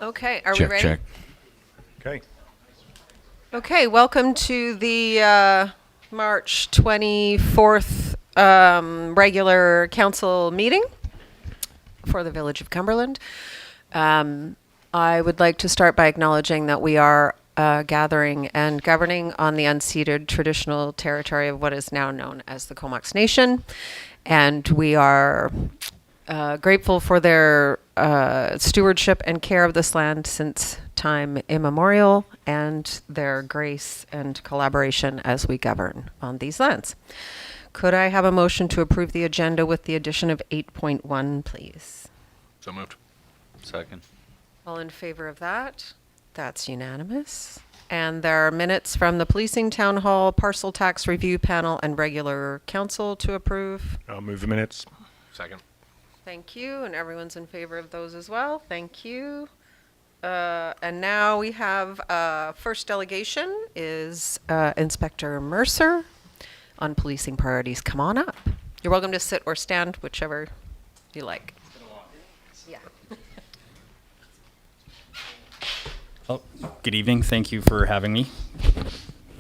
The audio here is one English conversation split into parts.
Okay, are we Check, ready? check. Okay. Okay, welcome to the March 24th regular council meeting for the Village of Cumberland. I would like to start by acknowledging that we are gathering and governing on the unceded traditional territory of what is now known as the Comox Nation. And we are grateful for their stewardship and care of this land since time immemorial, and their grace and collaboration as we govern on these lands. Could I have a motion to approve the agenda with the addition of 8.1, please? So moved. Second. All in favor of that? That's unanimous. And there are minutes from the policing town hall, parcel tax review panel, and regular council to approve. I'll move the minutes. Second. Thank you, and everyone's in favor of those as well. Thank you. And now we have first delegation is Inspector Mercer on policing priorities. Come on up. You're welcome to sit or stand, whichever you like. Yeah. Oh, good evening. Thank you for having me.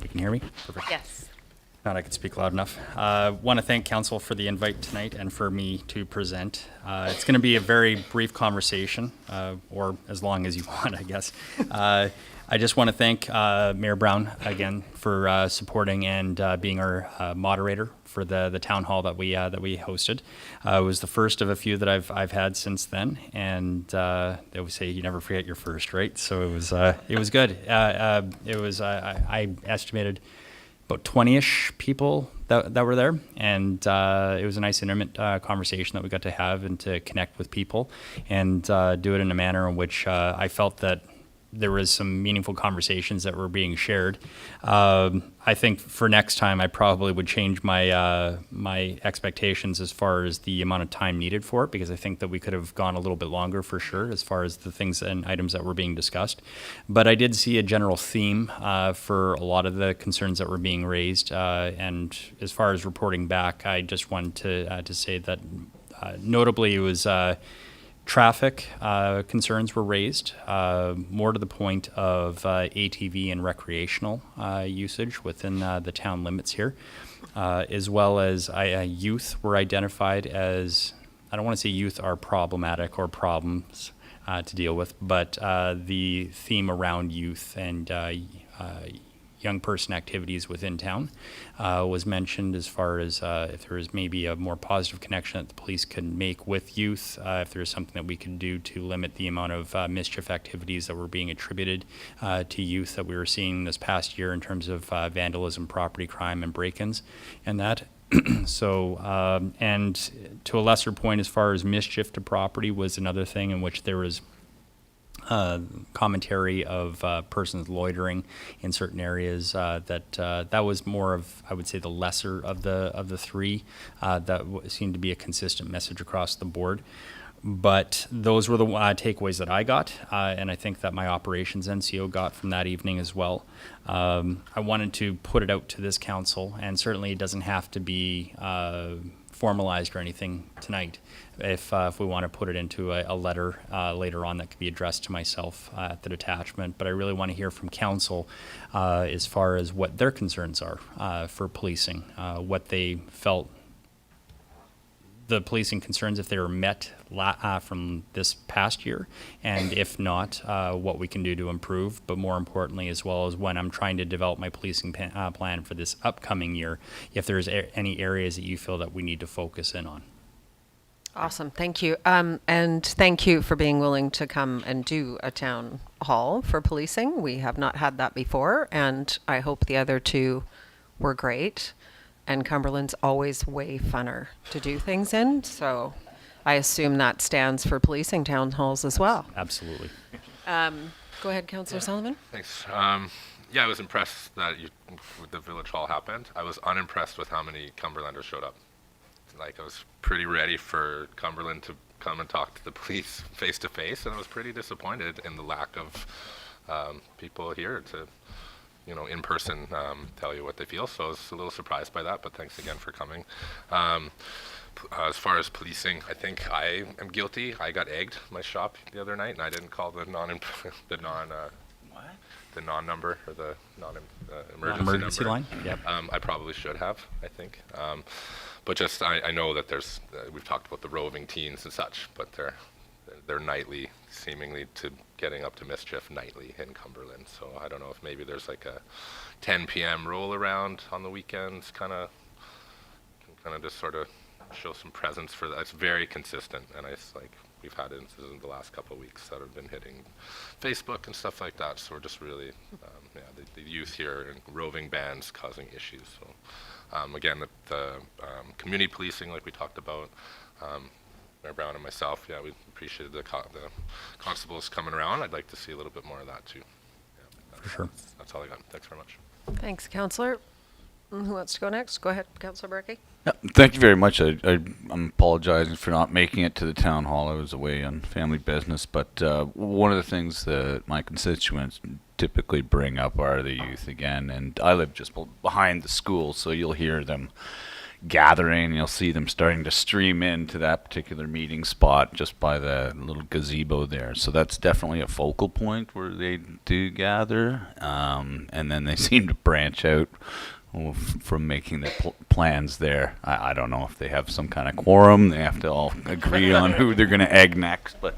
You can hear me? Perfect. Yes. Not I can speak loud enough. Want to thank council for the invite tonight and for me to present. It's going to be a very brief conversation, or as long as you want, I guess. I just want to thank Mayor Brown again for supporting and being our moderator for the town hall that we hosted. It was the first of a few that I've had since then, and they always say you never forget your first, right? So it was good. I estimated about 20-ish people that were there, and it was a nice intimate conversation that we got to have and to connect with people and do it in a manner in which I felt that there was some meaningful conversations that were being shared. I think for next time, I probably would change my my expectations as far as the amount of time needed for it, because I think that we could have gone a little bit longer for sure as far as the things and items that were being discussed. But I did see a general theme for a lot of the concerns that were being raised. And as far as reporting back, I just wanted to say that notably it was traffic concerns were raised, more to the point of ATV and recreational usage within the town limits here, as well as youth were identified as, I don't want to say youth are problematic or problems to deal with, but the theme around youth and young person activities within town was mentioned, as far as if there is maybe a more positive connection that the police can make with youth, if there is something that we can do to limit the amount of mischief activities that were being attributed to youth that we were seeing this past year in terms of vandalism, property crime, and break-ins, and that. So, and to a lesser point, as far as mischief to property was another thing in which there was commentary of persons loitering in certain areas. That was more of, I would say, the lesser of the three. That seemed to be a consistent message across the board. But those were the takeaways that I got, and I think that my operations NCO got from that evening as well. I wanted to put it out to this council, and certainly it doesn't have to be formalized or anything tonight. If we want to put it into a letter later on that could be addressed to myself at the detachment. But I really want to hear from council as far as what their concerns are for policing, what they felt the policing concerns, if they were met from this past year, and if not, what we can do to improve, but more importantly, as well as when I'm trying to develop my policing plan for this upcoming year, if there's any areas that you feel that we need to focus in on. Awesome, thank you. And thank you for being willing to come and do a town hall for policing. We have not had that before, and I hope the other two were great. And Cumberland's always way funner to do things in, so I assume that stands for policing town halls as well. Absolutely. Go ahead, Councillor Sullivan. Thanks. Yeah, I was impressed that the village hall happened. I was unimpressed with how many Cumberlanders showed up. Like, I was pretty ready for Cumberland to come and talk to the police face to face, and I was pretty disappointed in the lack of people here to, in person tell you what they feel. So I was a little surprised by that, but thanks again for coming. As far as policing, I think I am guilty. I got egged my shop the other night, and I didn't call the the non number or the emergency Non-emergency number. line? Yep. I probably should have, I think. But just I know that there's we've talked about the roving teens and such, but they're nightly, seemingly to getting up to mischief nightly in Cumberland. So I don't know if maybe there's like a 10 p.m. roll around on the weekends, kind of just sort of show some presence for that. It's very consistent, and we've had instances in the last couple of weeks that have been hitting Facebook and stuff like that. So we're just really, the youth here and roving bands causing issues. So again, the community policing, like we talked about, Mayor Brown and myself, we appreciated the constables coming around. I'd like to see a little bit more of that too. For sure. That's all I got. Thanks very much. Thanks, Councillor. Who wants to go next? Go ahead, Councillor Berkey. Yeah, thank you very much. I'm apologizing for not making it to the town hall. I was away on family business, but one of the things that my constituents typically bring up are the youth again, and I live just behind the school, so you'll hear them gathering. You'll see them starting to stream into that particular meeting spot just by the little gazebo there. So that's definitely a focal point where they do gather, and then they seem to branch out from making their plans there. I don't know if they have some kind of quorum. They have to all agree on who they're going to egg next, but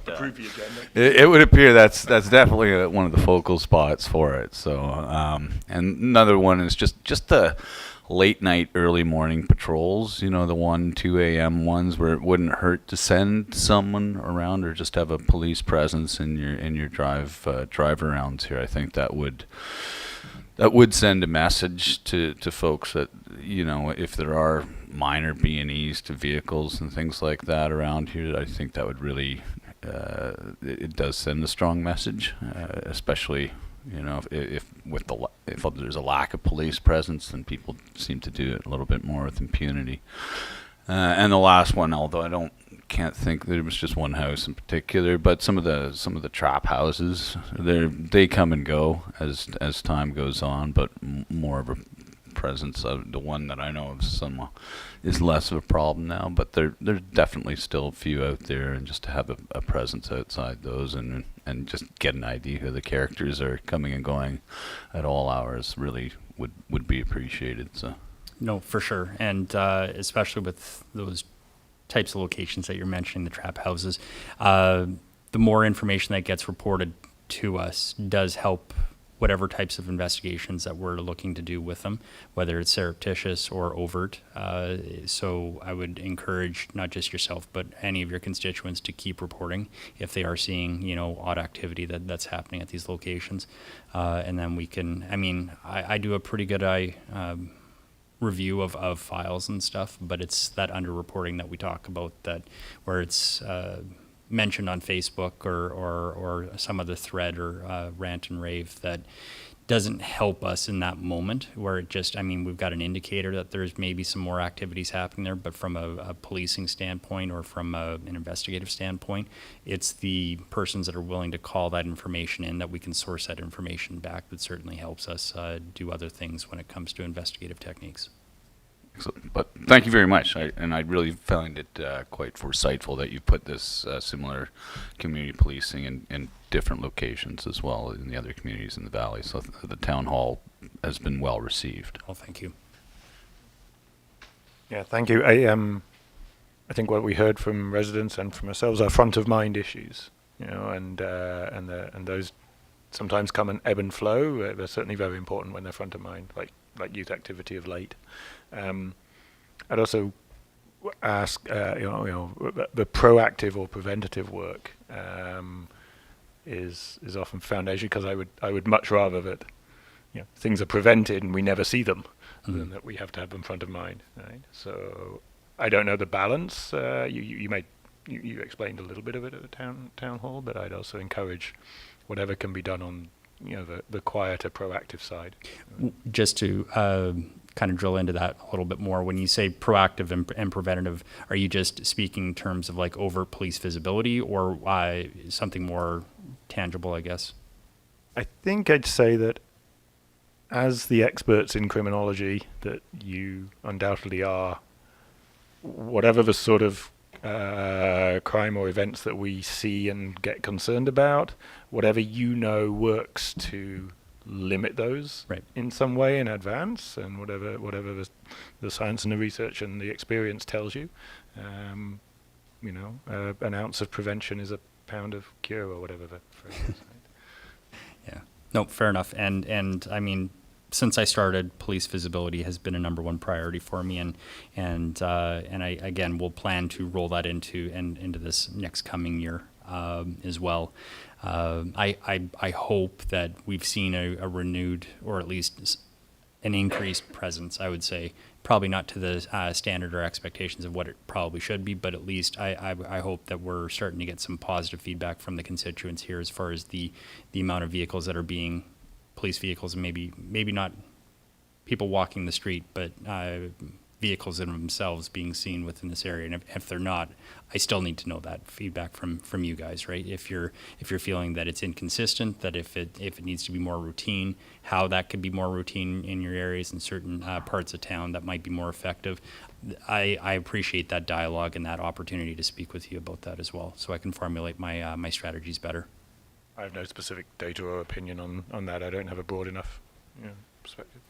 it would appear that's definitely one of the focal spots for it. So, and another one is just the late night, early morning patrols. You know, the 1, 2 a.m. ones where it wouldn't hurt to send someone around or just have a police presence in your drive arounds here. I think that would send a message to folks that, you know, if there are minor B&Es to vehicles and things like that around here, I think that would really, it does send a strong message, especially, you know, if there's a lack of police presence, then people seem to do it a little bit more with impunity. And the last one, although I can't think there was just one house in particular, but some of the trap houses, they come and go as time goes on, but more of a presence of the one that I know of some is less of a problem now, but there's definitely still a few out there, and just to have a presence outside those and just get an idea who the characters are coming and going at all hours really would be appreciated. So No, for sure. And especially with those types of locations that you're mentioning, the trap houses, the more information that gets reported to us does help whatever types of investigations that we're looking to do with them, whether it's surreptitious or overt. So I would encourage not just yourself, but any of your constituents to keep reporting if they are seeing, you know, odd activity that's happening at these locations. And then we can, I do a pretty good review of files and stuff, but it's that underreporting that we talk about, that where it's mentioned on Facebook or some other thread or rant and rave that doesn't help us in that moment, where it just, we've got an indicator that there's maybe some more activities happening there, but from a policing standpoint or from an investigative standpoint, it's the persons that are willing to call that information in, that we can source that information back, that certainly helps us do other things when it comes to investigative techniques. excellent. But thank you very much, I really find it quite foresightful that you put this similar community policing in different locations as well in the other communities in the valley. So the town hall has been well received. Well, thank you. Yeah, thank you. I think what we heard from residents and from ourselves are front of mind issues, you know, and those sometimes come and ebb and flow. They're certainly very important when they're front of mind, like youth activity of late. I'd also ask, the proactive or preventative work is often foundation, because I would much rather that, you know, things are prevented and we never see them, than that we have to have them front of mind. Right? So I don't know the balance. You explained a little bit of it at the town hall, but I'd also encourage whatever can be done on, you know, the quieter, proactive side. Just to kind of drill into that a little bit more, when you say proactive and preventative, are you just speaking in terms of like overt police visibility, or something more tangible, I guess? I think I'd say that as the experts in criminology that you undoubtedly are, whatever the sort of crime or events that we see and get concerned about, whatever works to limit those Right. in some way in advance, and whatever the science and the research and the experience tells you, an ounce of prevention is a pound of cure, or whatever the phrase is. Yeah. No, fair enough. And I mean, since I started, police visibility has been a number one priority for me, and I again will plan to roll that into this next coming year as well. I hope that we've seen a renewed, or at least an increased presence, I would say. Probably not to the standard or expectations of what it probably should be, but at least I hope that we're starting to get some positive feedback from the constituents here as far as the amount of vehicles that are being, police vehicles, and maybe not people walking the street, but vehicles in themselves being seen within this area. And if they're not, I still need to know that feedback from you guys, right? If you're feeling that it's inconsistent, that if it needs to be more routine, how that could be more routine in your areas in certain parts of town that might be more effective. I appreciate that dialogue and that opportunity to speak with you about that as well, so I can formulate my strategies better. I have no specific data or opinion on that. I don't have a broad enough perspective.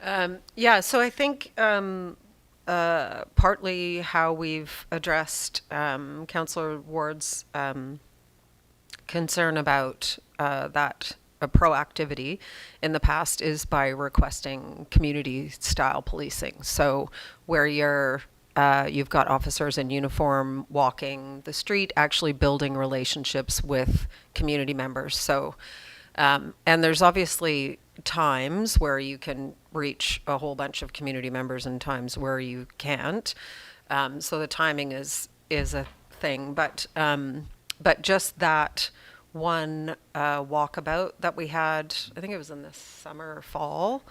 So I think partly how we've addressed Councillor Ward's concern about that proactivity in the past is by requesting community-style policing. So where you've got officers in uniform walking the street, actually building relationships with community members. So, and there's obviously times where you can reach a whole bunch of community members and times where you can't. So the timing is a thing, but just that one walkabout that we had, I think it was in the summer or fall,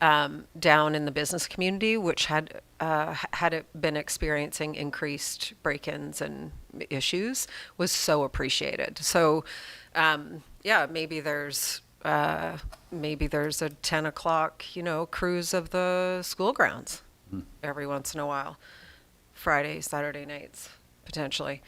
down in the business community, which had it been experiencing increased break-ins and issues, was so appreciated. So maybe there's a 10 o'clock, cruise of the school grounds every once in a while, Friday, Saturday nights, potentially.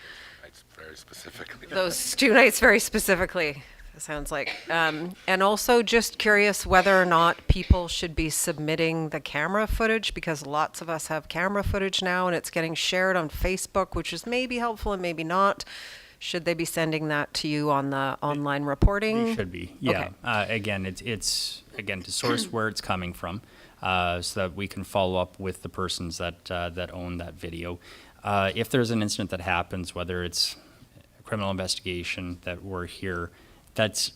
Nights very specifically. Those 2 nights very specifically, it sounds like. And also just curious whether or not people should be submitting the camera footage, because lots of us have camera footage now and it's getting shared on Facebook, which is maybe helpful and maybe not. Should they be sending that to you on the online reporting? They should be, yeah. Okay. Again, it's to source where it's coming from, so that we can follow up with the persons that own that video. If there's an incident that happens, whether it's a criminal investigation that we're here, that's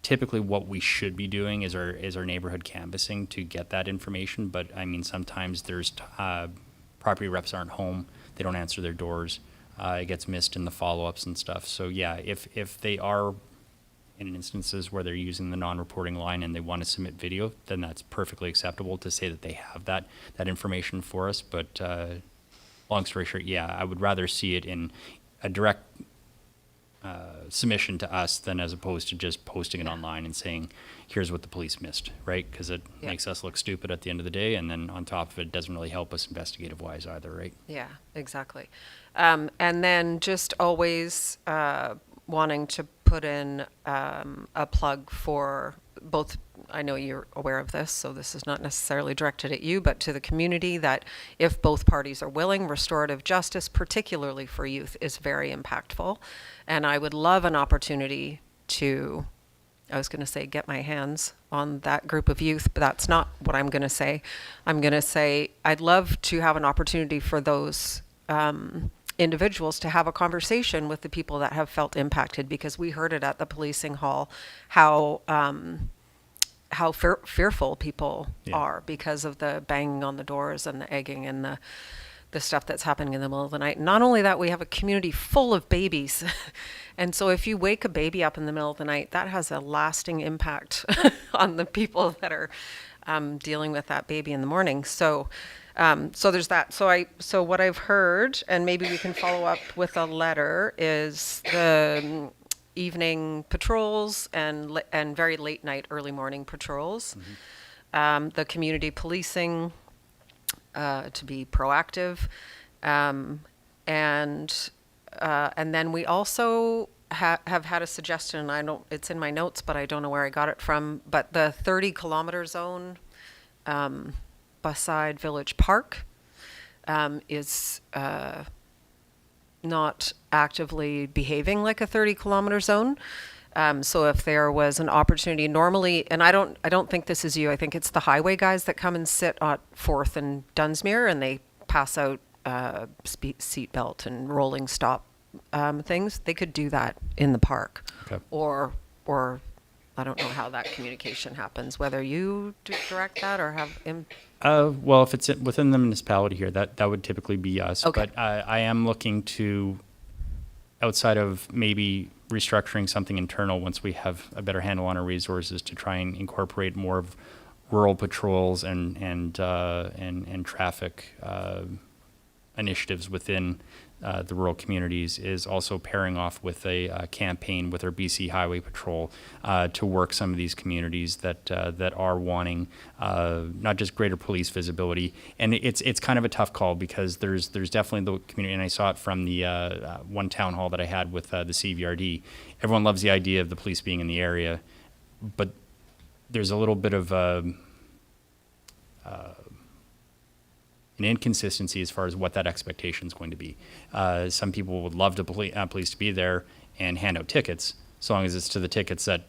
typically what we should be doing is our neighborhood canvassing to get that information. But I mean, sometimes there's property reps aren't home, they don't answer their doors. It gets missed in the follow-ups and stuff. So yeah, if they are in instances where they're using the non-reporting line and they want to submit video, then that's perfectly acceptable to say that they have that information for us. But long story short, yeah, I would rather see it in a direct submission to us than as opposed to just posting it online and saying, here's what the police missed, right? Because it makes us look stupid at the end of the day, and then on top of it, doesn't really help us investigative-wise either, right? Yeah, exactly. And then just always wanting to put in a plug for both. I know you're aware of this, so this is not necessarily directed at you, but to the community, that if both parties are willing, restorative justice, particularly for youth, is very impactful. And I would love an opportunity to, I was going to say, get my hands on that group of youth, but that's not what I'm going to say. I'm going to say I'd love to have an opportunity for those individuals to have a conversation with the people that have felt impacted, because we heard it at the policing hall, how fearful people are because of the banging on the doors and the egging and the stuff that's happening in the middle of the night. Not only that, we have a community full of babies. And so if you wake a baby up in the middle of the night, that has a lasting impact on the people that are dealing with that baby in the morning. So there's that. So what I've heard, and maybe we can follow up with a letter, is the evening patrols and very late night, early morning patrols. The community policing, to be proactive, And then we also have had a suggestion, it's in my notes, but I don't know where I got it from, but the 30-kilometer zone beside Village Park is not actively behaving like a 30-kilometer zone. So if there was an opportunity, normally, and I don't think this is you, I think it's the highway guys that come and sit at 4th and Dunsmuir, and they pass out seat belt and rolling stop things. They could do that in the park. Okay. Or I don't know how that communication happens, whether you direct that or have Well, if it's within the municipality here, that would typically be us. Okay. But I am looking to, outside of maybe restructuring something internal once we have a better handle on our resources, to try and incorporate more of rural patrols and traffic initiatives within the rural communities, is also pairing off with a campaign with our BC Highway Patrol to work some of these communities that are wanting not just greater police visibility. And it's kind of a tough call, because there's definitely the community, and I saw it from the one town hall that I had with the CVRD. Everyone loves the idea of the police being in the area, but there's a little bit of an inconsistency as far as what that expectation is going to be. Some people would love to police to be there and hand out tickets, so long as it's to the tickets of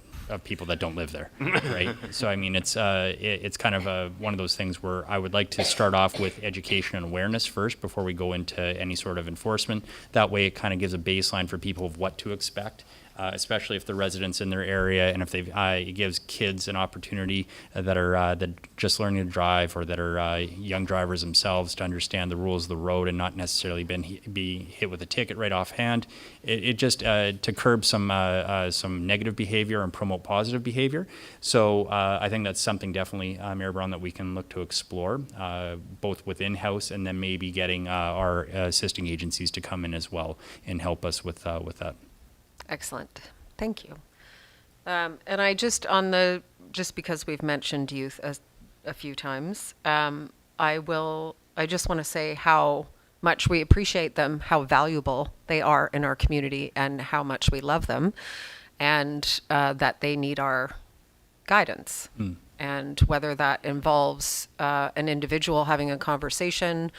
people that don't live there, right? So I mean, it's kind of one of those things where I would like to start off with education and awareness first before we go into any sort of enforcement. That way, it kind of gives a baseline for people of what to expect. Especially if the residents in their area, and if it gives kids an opportunity that are just learning to drive, or that are young drivers themselves, to understand the rules of the road and not necessarily be hit with a ticket right offhand. It just to curb some negative behavior and promote positive behavior. So I think that's something definitely, Mayor Brown, that we can look to explore, both within house, and then maybe getting our assisting agencies to come in as well and help us with that. Excellent. Thank you. And I just because we've mentioned youth a few times, I just want to say how much we appreciate them, how valuable they are in our community, and how much we love them, and that they need our guidance. And whether that involves an individual having a conversation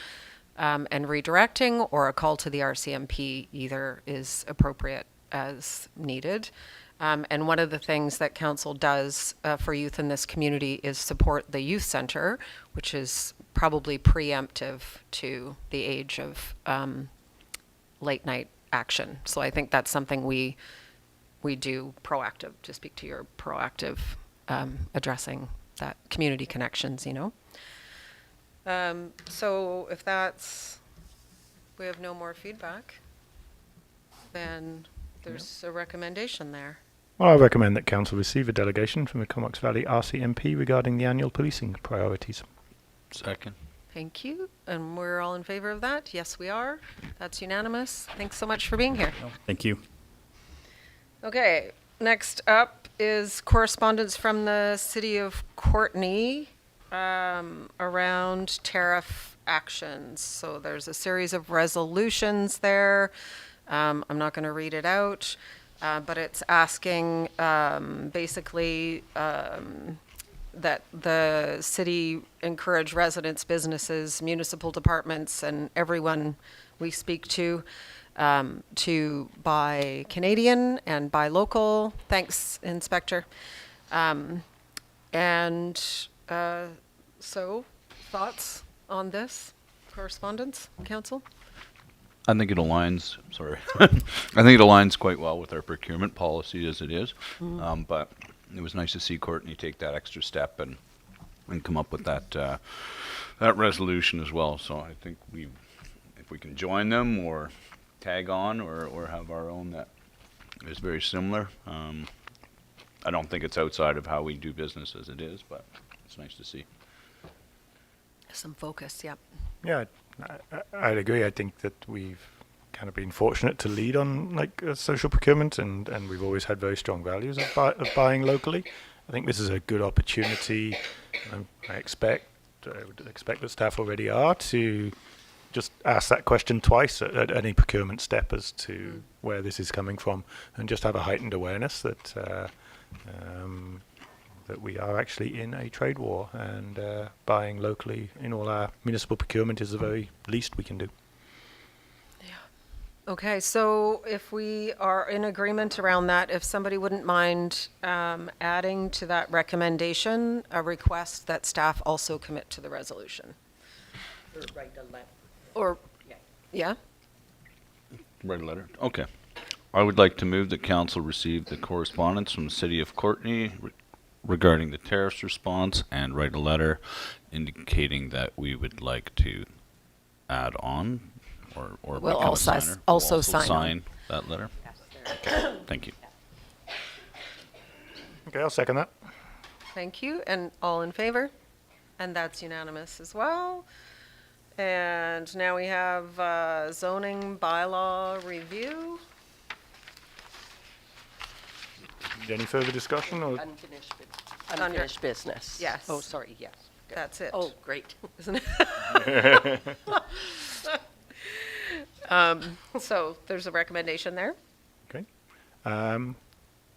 and redirecting, or a call to the RCMP, either is appropriate as needed. And one of the things that council does for youth in this community is support the youth center, which is probably preemptive to the age of late night action. So I think that's something we do proactive, to speak to your proactive addressing that community connections, So if we have no more feedback, then there's a recommendation there. Well, I recommend that council receive a delegation from the Comox Valley RCMP regarding the annual policing priorities. Second. Thank you. And we're all in favor of that? Yes, we are. That's unanimous. Thanks so much for being here. Thank you. Okay, next up is correspondence from the City of Courtenay around tariff actions. So there's a series of resolutions there. I'm not going to read it out, but it's asking basically that the city encourage residents, businesses, municipal departments, and everyone we speak to buy Canadian and buy local. Thanks, Inspector. So, thoughts on this correspondence, Council? I think it aligns. Sorry, I think it aligns quite well with our procurement policy as it is. But it was nice to see Courtney take that extra step and come up with that resolution as well. So I think if we can join them or tag on or have our own that is very similar. I don't think it's outside of how we do business as it is, but it's nice to see. Some focus, yep. Yeah, I'd agree. I think that we've kind of been fortunate to lead on social procurement, and we've always had very strong values of buying locally. I think this is a good opportunity. I would expect that staff already are to just ask that question twice at any procurement step as to where this is coming from, and just have a heightened awareness that that we are actually in a trade war, and buying locally in all our municipal procurement is the very least we can do. Okay, so if we are in agreement around that, if somebody wouldn't mind adding to that recommendation a request that staff also commit to the resolution. Or write a letter. Or, Yeah. yeah? Write a letter. Okay. I would like to move that council receive the correspondence from the city of Courtenay regarding the tariffs response, and write a letter indicating that we would like to add on or We'll become a also signer. also We'll sign on. sign that letter. Okay. Thank you. Okay, I'll second that. Thank you, and all in favor? And that's unanimous as well. And now we have zoning bylaw review. Any further discussion? Or Unfinished business. Yes. Oh, sorry, yes. Good. That's it. Oh, great. Isn't it? So there's a recommendation there. Okay.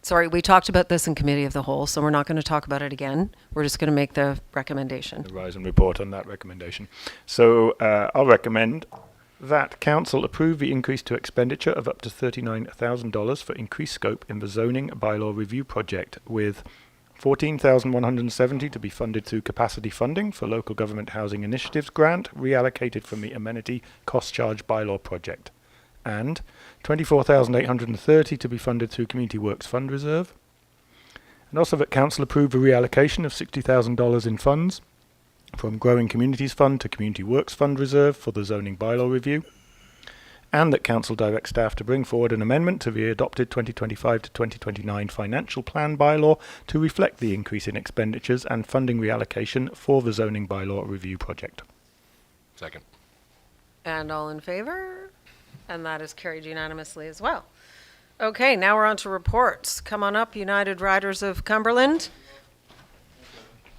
Sorry, we talked about this in committee of the whole, so we're not going to talk about it again. We're just going to make the recommendation. The rise and report on that recommendation. So I'll recommend that council approve the increase to expenditure of up to $39,000 for increased scope in the zoning bylaw review project, with $14,170 to be funded through capacity funding for local government housing initiatives grant reallocated from the amenity cost charge bylaw project, and $24,830 to be funded through Community Works Fund Reserve. And also that council approve the reallocation of $60,000 in funds from Growing Communities Fund to Community Works Fund Reserve for the zoning bylaw review, and that council direct staff to bring forward an amendment to the adopted 2025 to 2029 financial plan bylaw to reflect the increase in expenditures and funding reallocation for the zoning bylaw review project. Second. And all in favor? And that is carried unanimously as well. Okay, now we're on to reports. Come on up, United Riders of Cumberland.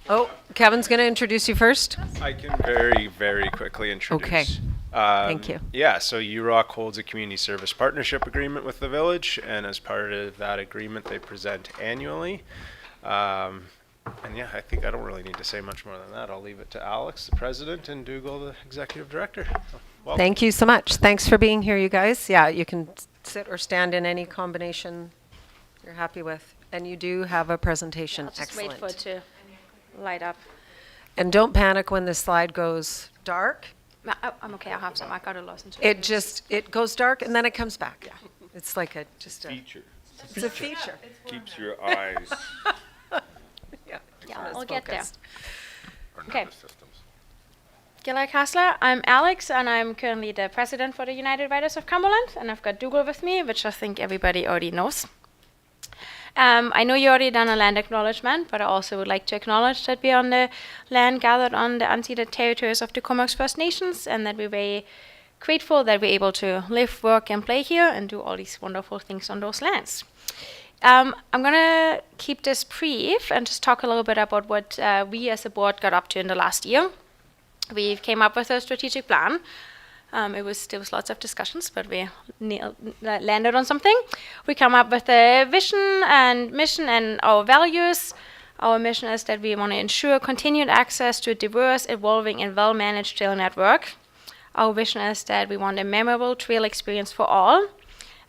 Oh, Kevin's going to introduce you first. I can very, very quickly introduce. Okay. Thank you. Yeah, so UROC holds a community service partnership agreement with the village, and as part of that agreement, they present annually. And yeah, I think I don't really need to say much more than that. I'll leave it to Alex, the president, and Dougal, the executive director. So, welcome. Thank you so much. Thanks for being here, you guys. Yeah, you can sit or stand in any combination you're happy with. And you do have a presentation. I'll just Excellent. wait for it to light up. And don't panic when the slide goes dark. No, I'm okay. I'll have some. I got a listen to It goes dark and then it comes back. Yeah. It's like just a Feature. it's a feature. Keeps your eyes. Yeah. Yeah, It's I'll get there. focused. Or Okay. nervous systems. G'day, Kassler. I'm Alex, and I'm currently the president for the United Riders of Cumberland, and I've got Dougal with me, which I think everybody already knows. I know you already done a land acknowledgement, but I also would like to acknowledge that we're on the land gathered on the unceded territories of the Comox First Nations, and that we're very grateful that we're able to live, work, and play here and do all these wonderful things on those lands. I'm going to keep this brief and just talk a little bit about what we as a board got up to in the last year. We came up with a strategic plan. There was lots of discussions, but we landed on something. We come up with a vision and mission and our values. Our mission is that we want to ensure continued access to a diverse, evolving, and well-managed trail network. Our vision is that we want a memorable trail experience for all.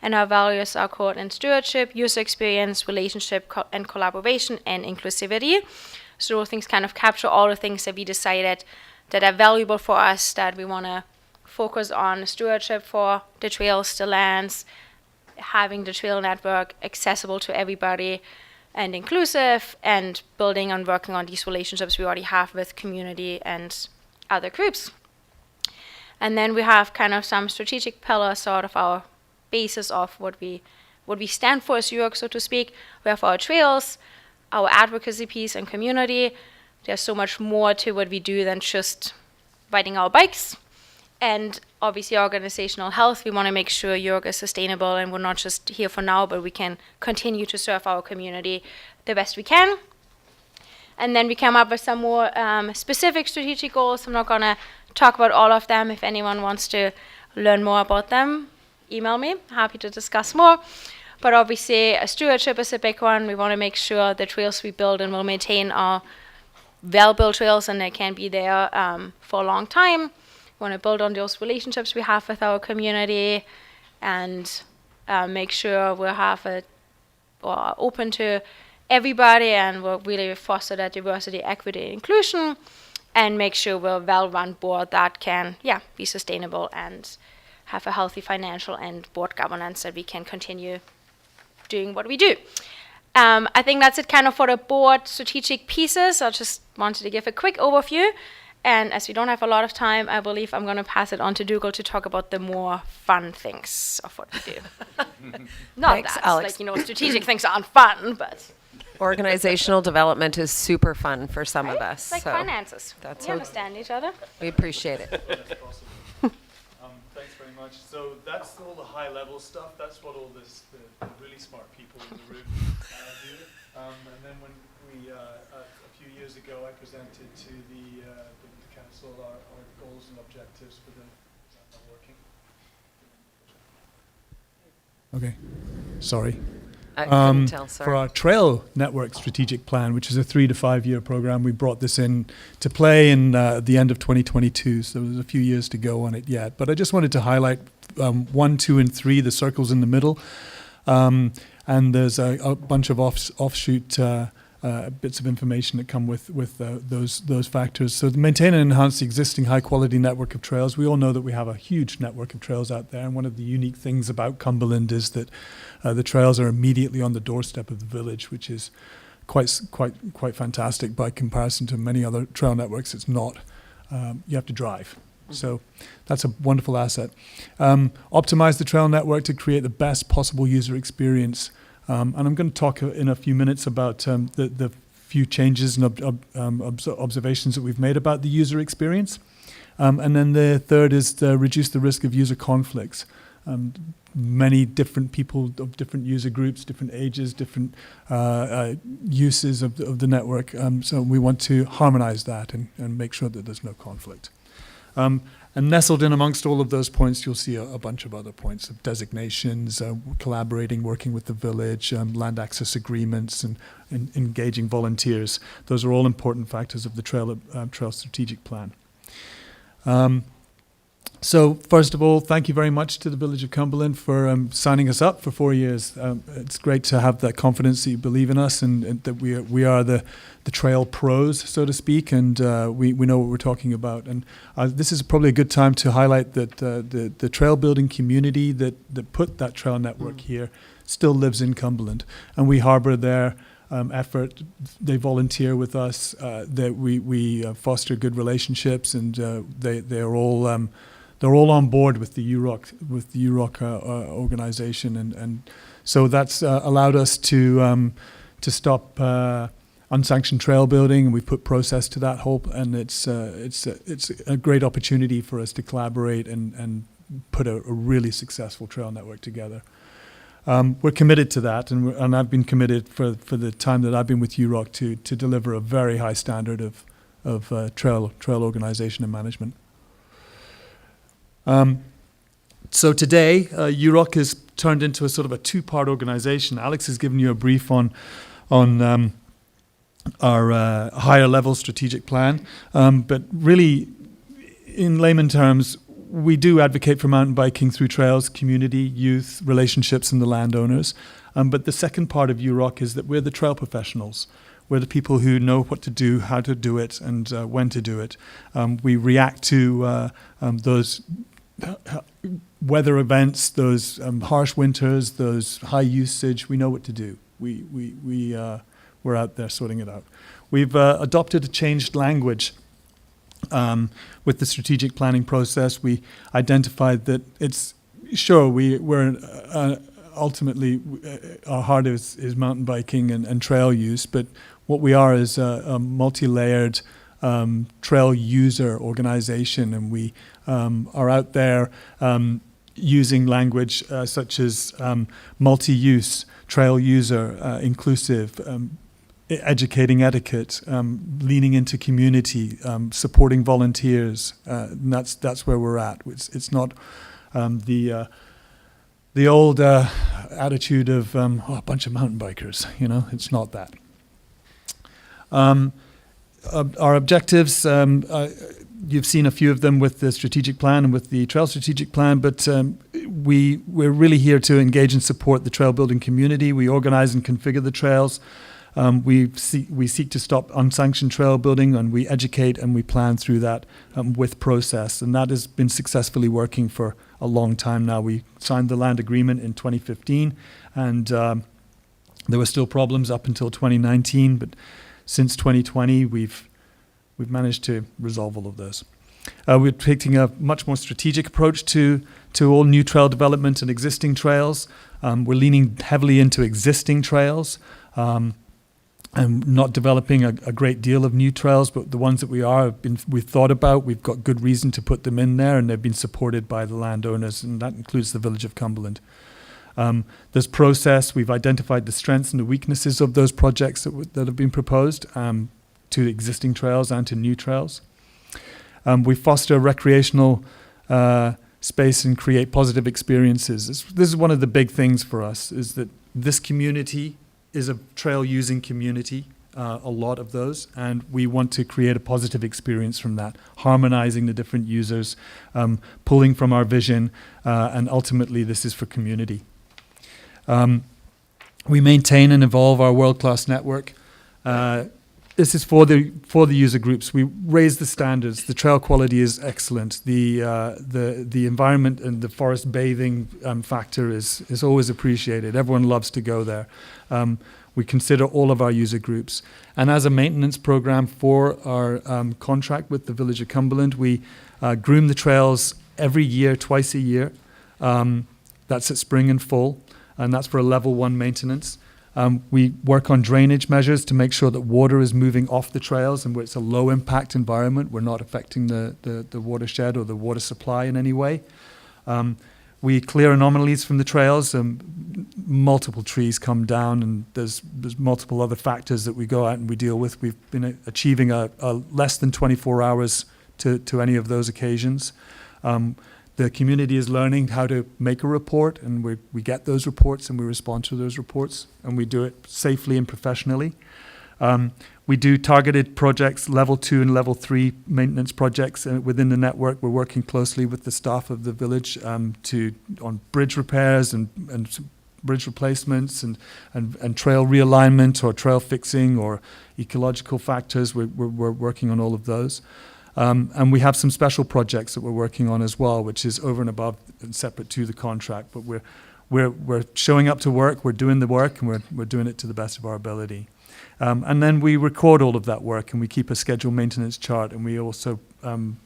And our values are called in stewardship, user experience, relationship, and collaboration, and inclusivity. So those things kind of capture all the things that we decided that are valuable for us, that we want to focus on stewardship for the trails, the lands, having the trail network accessible to everybody and inclusive, and building and working on these relationships we already have with community and other groups. And then we have kind of some strategic pillars, sort of our basis of what we stand for as UROC, so to speak. We have our trails, our advocacy piece and community. There's so much more to what we do than just riding our bikes. And obviously organizational health. We want to make sure UROC is sustainable and we're not just here for now, but we can continue to serve our community the best we can. And then we come up with some more specific strategic goals. I'm not going to talk about all of them. If anyone wants to learn more about them, email me. Happy to discuss more. But obviously, stewardship is a big one. We want to make sure the trails we build and will maintain are well-built trails and they can be there for a long time. We want to build on those relationships we have with our community and make sure we are open to everybody and we'll really foster that diversity, equity, inclusion, and make sure we're a well-run board that can, be sustainable and have a healthy financial and board governance that we can continue doing what we do. I think that's it kind of for the board strategic pieces. I just wanted to give a quick overview. And as we don't have a lot of time, I believe I'm going to pass it on to Dougal to talk about the more fun things of what we do. Not Thanks, that, Alex. strategic things aren't fun, but Organizational development is super fun for some of us. it's like so finances. that's We okay. understand each other. we appreciate it. Thanks very much. So that's all the high-level stuff. That's what all the really smart people in the room do. And then when we, a few years ago, I presented to the council our goals and objectives for the. Is that not working? Okay. Sorry. I couldn't tell, sorry. For our trail network strategic plan, which is a 3 to 5 year program, we brought this in to play in the end of 2022. So there's a few years to go on it yet. But I just wanted to highlight 1, 2, and 3, the circles in the middle. And there's a bunch of offshoot bits of information that come with those factors. So to maintain and enhance the existing high quality network of trails, we all know that we have a huge network of trails out there. And one of the unique things about Cumberland is that the trails are immediately on the doorstep of the village, which is quite fantastic by comparison to many other trail networks. It's not. You have to drive. So that's a wonderful asset. Optimize the trail network to create the best possible user experience. And I'm going to talk in a few minutes about the few changes and observations that we've made about the user experience. And then the third is to reduce the risk of user conflicts. Many different people of different user groups, different ages, different uses of the network. So we want to harmonize that and make sure that there's no conflict. And nestled in amongst all of those points, you'll see a bunch of other points of designations, collaborating, working with the village, land access agreements, and engaging volunteers. Those are all important factors of the trail strategic plan. So first of all, thank you very much to the Village of Cumberland for signing us up for 4 years. It's great to have that confidence that you believe in us and that we are the trail pros, so to speak, and we know what we're talking about. And this is probably a good time to highlight that the trail building community that put that trail network here still lives in Cumberland, and we harbor their effort. They volunteer with us. That we foster good relationships, and they're all on board with the UROC organization, and so that's allowed us to stop unsanctioned trail building, and we've put process to that whole, and it's a great opportunity for us to collaborate and put a really successful trail network together. We're committed to that, and I've been committed for the time that I've been with UROC to deliver a very high standard of trail organization and management. So today, UROC is turned into a sort of a two-part organization. Alex has given you a brief on our higher level strategic plan, but really, in layman terms, we do advocate for mountain biking through trails, community, youth, relationships, and the landowners. But the second part of UROC is that we're the trail professionals. We're the people who know what to do, how to do it, and when to do it. We react to those weather events, those harsh winters, those high usage. We know what to do. We're out there sorting it out. We've adopted a changed language with the strategic planning process. We identified that it's sure we're ultimately our heart is mountain biking and trail use, but what we are is a multi-layered trail user organization, and we are out there using language such as multi-use, trail user, inclusive, educating etiquette, leaning into community, supporting volunteers. And that's where we're at. It's not the old attitude of a bunch of mountain bikers. It's not that. Our objectives, you've seen a few of them with the strategic plan and with the trail strategic plan, but we're really here to engage and support the trail building community. We organize and configure the trails. We seek to stop unsanctioned trail building, and we educate and we plan through that with process. And that has been successfully working for a long time now. We signed the land agreement in 2015, and there were still problems up until 2019, but since 2020, we've managed to resolve all of those. We're taking a much more strategic approach to all new trail development and existing trails. We're leaning heavily into existing trails and not developing a great deal of new trails, but the ones that we've thought about, we've got good reason to put them in there, and they've been supported by the landowners, and that includes the Village of Cumberland. There's process. We've identified the strengths and the weaknesses of those projects that have been proposed to existing trails and to new trails. We foster recreational space and create positive experiences. This is one of the big things for us, is that this community is a trail using community, a lot of those, and we want to create a positive experience from that, harmonizing the different users, pulling from our vision, and ultimately this is for community. We maintain and evolve our world-class network. This is for the user groups. We raise the standards. The trail quality is excellent. The environment and the forest bathing factor is always appreciated. Everyone loves to go there. We consider all of our user groups. And as a maintenance program for our contract with the Village of Cumberland, we groom the trails every year, twice a year. That's at spring and fall, and that's for a level 1 maintenance. We work on drainage measures to make sure that water is moving off the trails and where it's a low impact environment. We're not affecting the watershed or the water supply in any way. We clear anomalies from the trails. Multiple trees come down, and there's multiple other factors that we go out and we deal with. We've been achieving a less than 24 hours to any of those occasions. The community is learning how to make a report, and we get those reports and we respond to those reports, and we do it safely and professionally. We do targeted projects, level 2 and level 3 maintenance projects within the network. We're working closely with the staff of the village on bridge repairs and bridge replacements and trail realignment or trail fixing or ecological factors. We're working on all of those. And we have some special projects that we're working on as well, which is over and above and separate to the contract. But we're showing up to work, we're doing the work, and we're doing it to the best of our ability. And then we record all of that work, and we keep a scheduled maintenance chart, and we also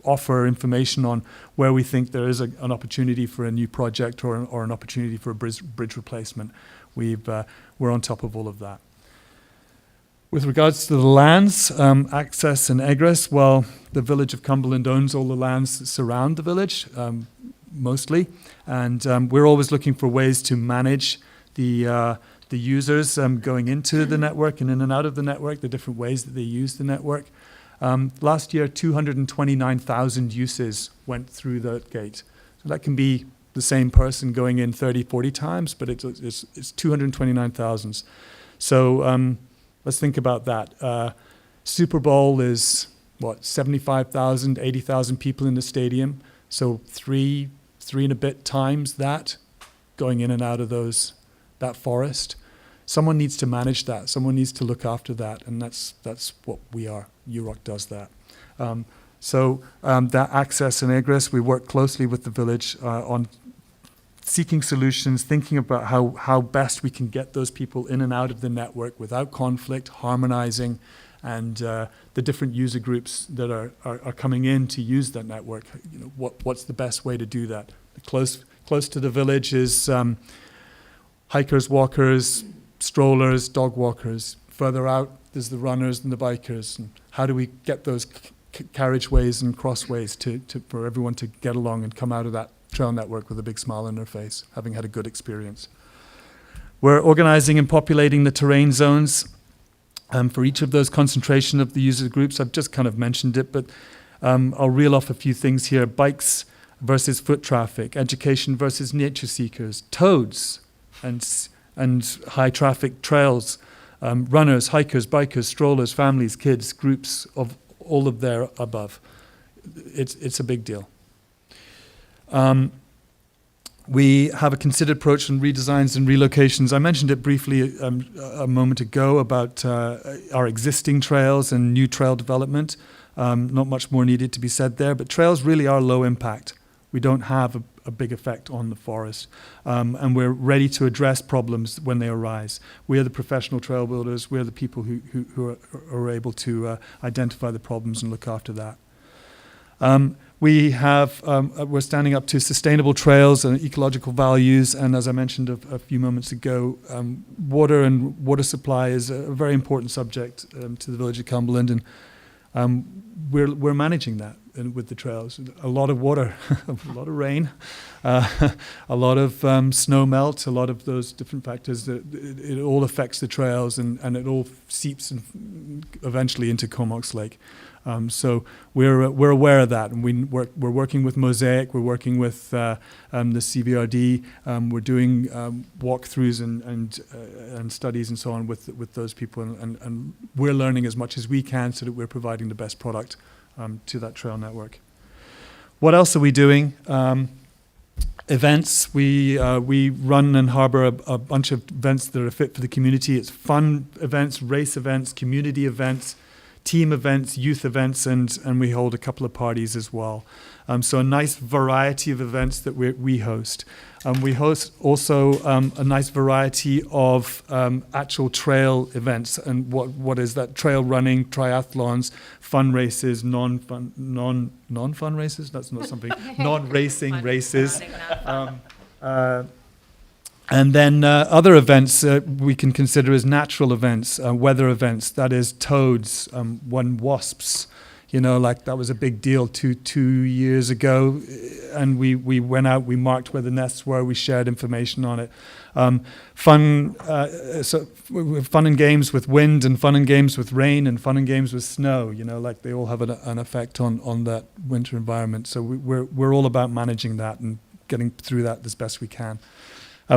offer information on where we think there is an opportunity for a new project or an opportunity for a bridge replacement. We're on top of all of that. With regards to the lands, access and egress, well, the Village of Cumberland owns all the lands that surround the village, mostly, and we're always looking for ways to manage the users going into the network and in and out of the network, the different ways that they use the network. Last year, 229,000 uses went through the gate. So that can be the same person going in 30, 40 times, but it's 229,000. So let's think about that. Super Bowl is, 75,000, 80,000 people in the stadium. So three and a bit times that going in and out of that forest. Someone needs to manage that. Someone needs to look after that, and that's what we are. UROC does that. So that access and egress, we work closely with the village on seeking solutions, thinking about how best we can get those people in and out of the network without conflict, harmonizing, and the different user groups that are coming in to use that network. What's the best way to do that? Close to the village is hikers, walkers, strollers, dog walkers. Further out, there's the runners and the bikers. And how do we get those carriageways and crossways for everyone to get along and come out of that trail network with a big smile on their face, having had a good experience? We're organizing and populating the terrain zones. For each of those concentration of the user groups, I've just kind of mentioned it, but I'll reel off a few things here. Bikes versus foot traffic, education versus nature seekers, toads and high traffic trails, runners, hikers, bikers, strollers, families, kids, groups of all of their above. It's a big deal. We have a considered approach on redesigns and relocations. I mentioned it briefly a moment ago about our existing trails and new trail development. Not much more needed to be said there, but trails really are low impact. We don't have a big effect on the forest, and we're ready to address problems when they arise. We are the professional trail builders. We're the people who are able to identify the problems and look after that. We're standing up to sustainable trails and ecological values, and as I mentioned a few moments ago, water and water supply is a very important subject to the village of Cumberland, and we're managing that with the trails. A lot of water, a lot of rain, a lot of snow melt, a lot of those different factors. It all affects the trails, and it all seeps eventually into Comox Lake. So we're aware of that, and we're working with Mosaic. We're working with the CVRD. We're doing walkthroughs and studies and so on with those people, and we're learning as much as we can so that we're providing the best product to that trail network. What else are we doing? Events. We run and harbour a bunch of events that are fit for the community. It's fun events, race events, community events, team events, youth events, and we hold a couple of parties as well. So a nice variety of events that we host. We host also a nice variety of actual trail events. And what is that? Trail running, triathlons, fun races, non-fun races? That's not something. Non-racing races. And then other events we can consider as natural events, weather events, that is toads, wasps, like that was a big deal two years ago. And we went out, we marked where the nests were, we shared information on it. Fun and games with wind, and fun and games with rain, and fun and games with snow, like they all have an effect on that winter environment. So we're all about managing that and getting through that as best we can.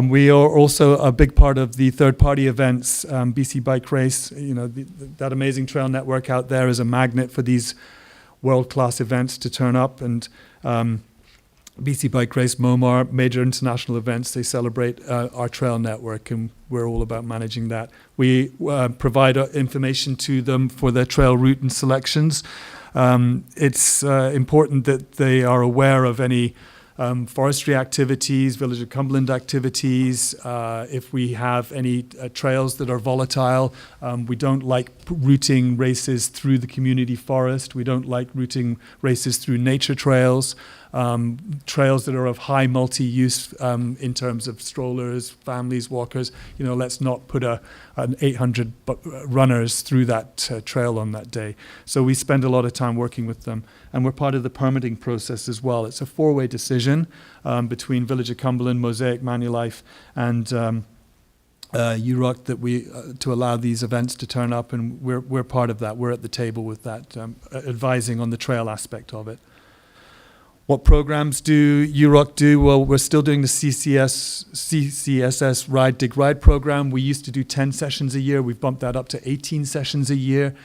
We are also a big part of the third-party events, BC Bike Race. That amazing trail network out there is a magnet for these world-class events to turn up. And BC Bike Race, MOMAR, major international events, they celebrate our trail network, and we're all about managing that. We provide information to them for their trail route and selections. It's important that they are aware of any forestry activities, Village of Cumberland activities. If we have any trails that are volatile, we don't like routing races through the community forest. We don't like routing races through nature trails. Trails that are of high multi-use in terms of strollers, families, walkers. Let's not put an 800 runners through that trail on that day. So we spend a lot of time working with them, and we're part of the permitting process as well. It's a four-way decision between Village of Cumberland, Mosaic, Manulife, and UROC that we to allow these events to turn up, and we're part of that. We're at the table with that, advising on the trail aspect of it. What programs do UROC do? Well, we're still doing the CCSS Ride, Dig, Ride program. We used to do 10 sessions a year. We've bumped that up to 18 sessions a year.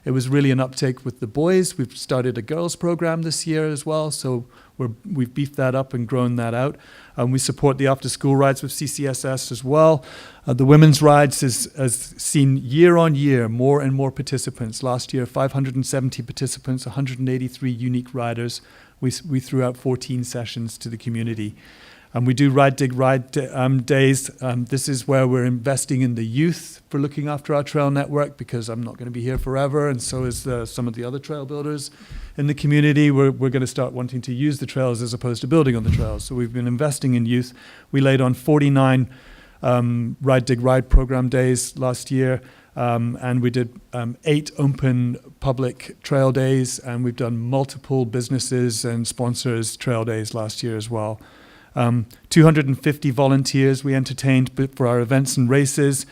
It was really an uptake with the boys. We've started a girls program this year as well, so we've beefed that up and grown that out. We support the after-school rides with CCSS as well. The women's rides has seen year on year more and more participants. Last year, 570 participants, 183 unique riders. We threw out 14 sessions to the community. We do Ride, Dig, Ride days. This is where we're investing in the youth for looking after our trail network, because I'm not going to be here forever, and so is some of the other trail builders in the community. We're going to start wanting to use the trails as opposed to building on the trails. So we've been investing in youth. We laid on 49 Ride, Dig, Ride program days last year. And we did 8 open public trail days, and we've done multiple businesses and sponsors trail days last year as well. 250 volunteers we entertained for our events and races,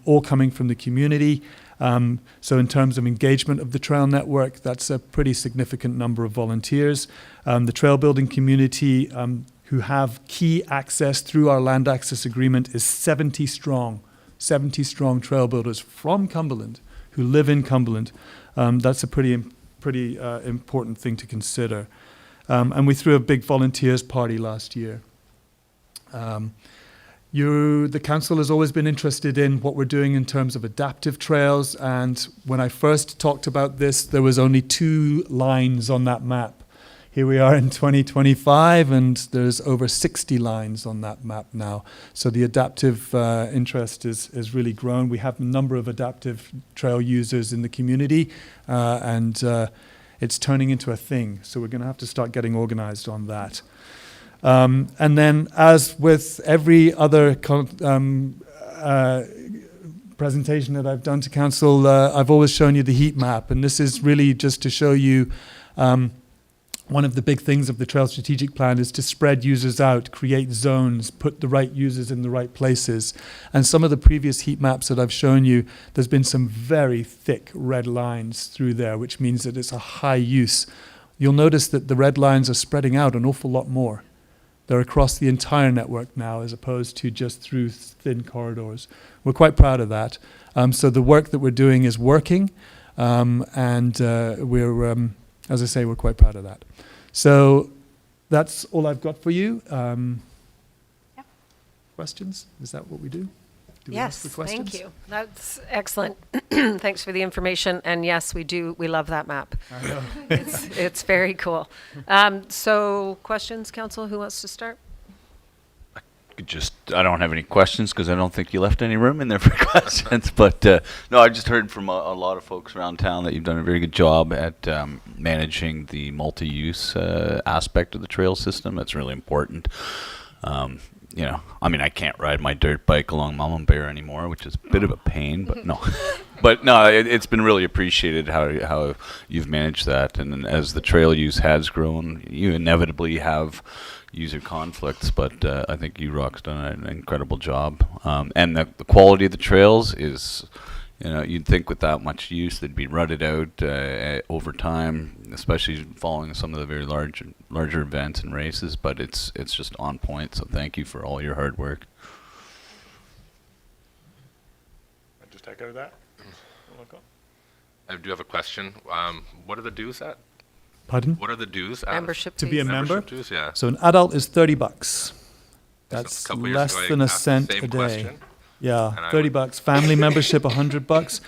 all coming from the community. So in terms of engagement of the trail network, that's a pretty significant number of volunteers. The trail building community who have key access through our land access agreement is 70 strong. 70 strong trail builders from Cumberland who live in Cumberland. That's a pretty important thing to consider. And we threw a big volunteers party last year. The council has always been interested in what we're doing in terms of adaptive trails, and when I first talked about this, there was only 2 lines on that map. Here we are in 2025, and there's over 60 lines on that map now. So the adaptive interest is really grown. We have a number of adaptive trail users in the community, and it's turning into a thing. So we're going to have to start getting organized on that. And then, as with every other presentation that I've done to council, I've always shown you the heat map, and this is really just to show you one of the big things of the Trail Strategic Plan is to spread users out, create zones, put the right users in the right places. And some of the previous heat maps that I've shown you, there's been some very thick red lines through there, which means that it's a high use. You'll notice that the red lines are spreading out an awful lot more. They're across the entire network now, as opposed to just through thin corridors. We're quite proud of that. So the work that we're doing is working, and we're, as I say, we're quite proud of that. So that's all I've got for you. Questions? Is that what we do? Do we ask Yes, for questions? thank you. That's excellent. Thanks for the information. And yes, we do. We love that map. I know. It's very cool. So questions, council? Who wants to start? I don't have any questions because I don't think you left any room in there for questions. But no, I just heard from a lot of folks around town that you've done a very good job at managing the multi-use aspect of the trail system. That's really important. You know, I mean, I can't ride my dirt bike along Mullenbear anymore, which is a bit of a pain, but no. But no, it's been really appreciated how you've managed that. And as the trail use has grown, you inevitably have user conflicts, but I think UROC's done an incredible job. And the quality of the trails is, you know, you'd think with that much use they'd be rutted out over time, especially following some of the very larger events and races, but it's just on point, so thank you for all your hard work. I just echo that. I do have a question. What are the dues at? Pardon? What are the dues at? Membership To be a fees. member? Membership dues, yeah. So an adult is $30. A That's couple years less ago, I than a asked the cent same a day. question. Yeah, And I $30. Family membership, $100.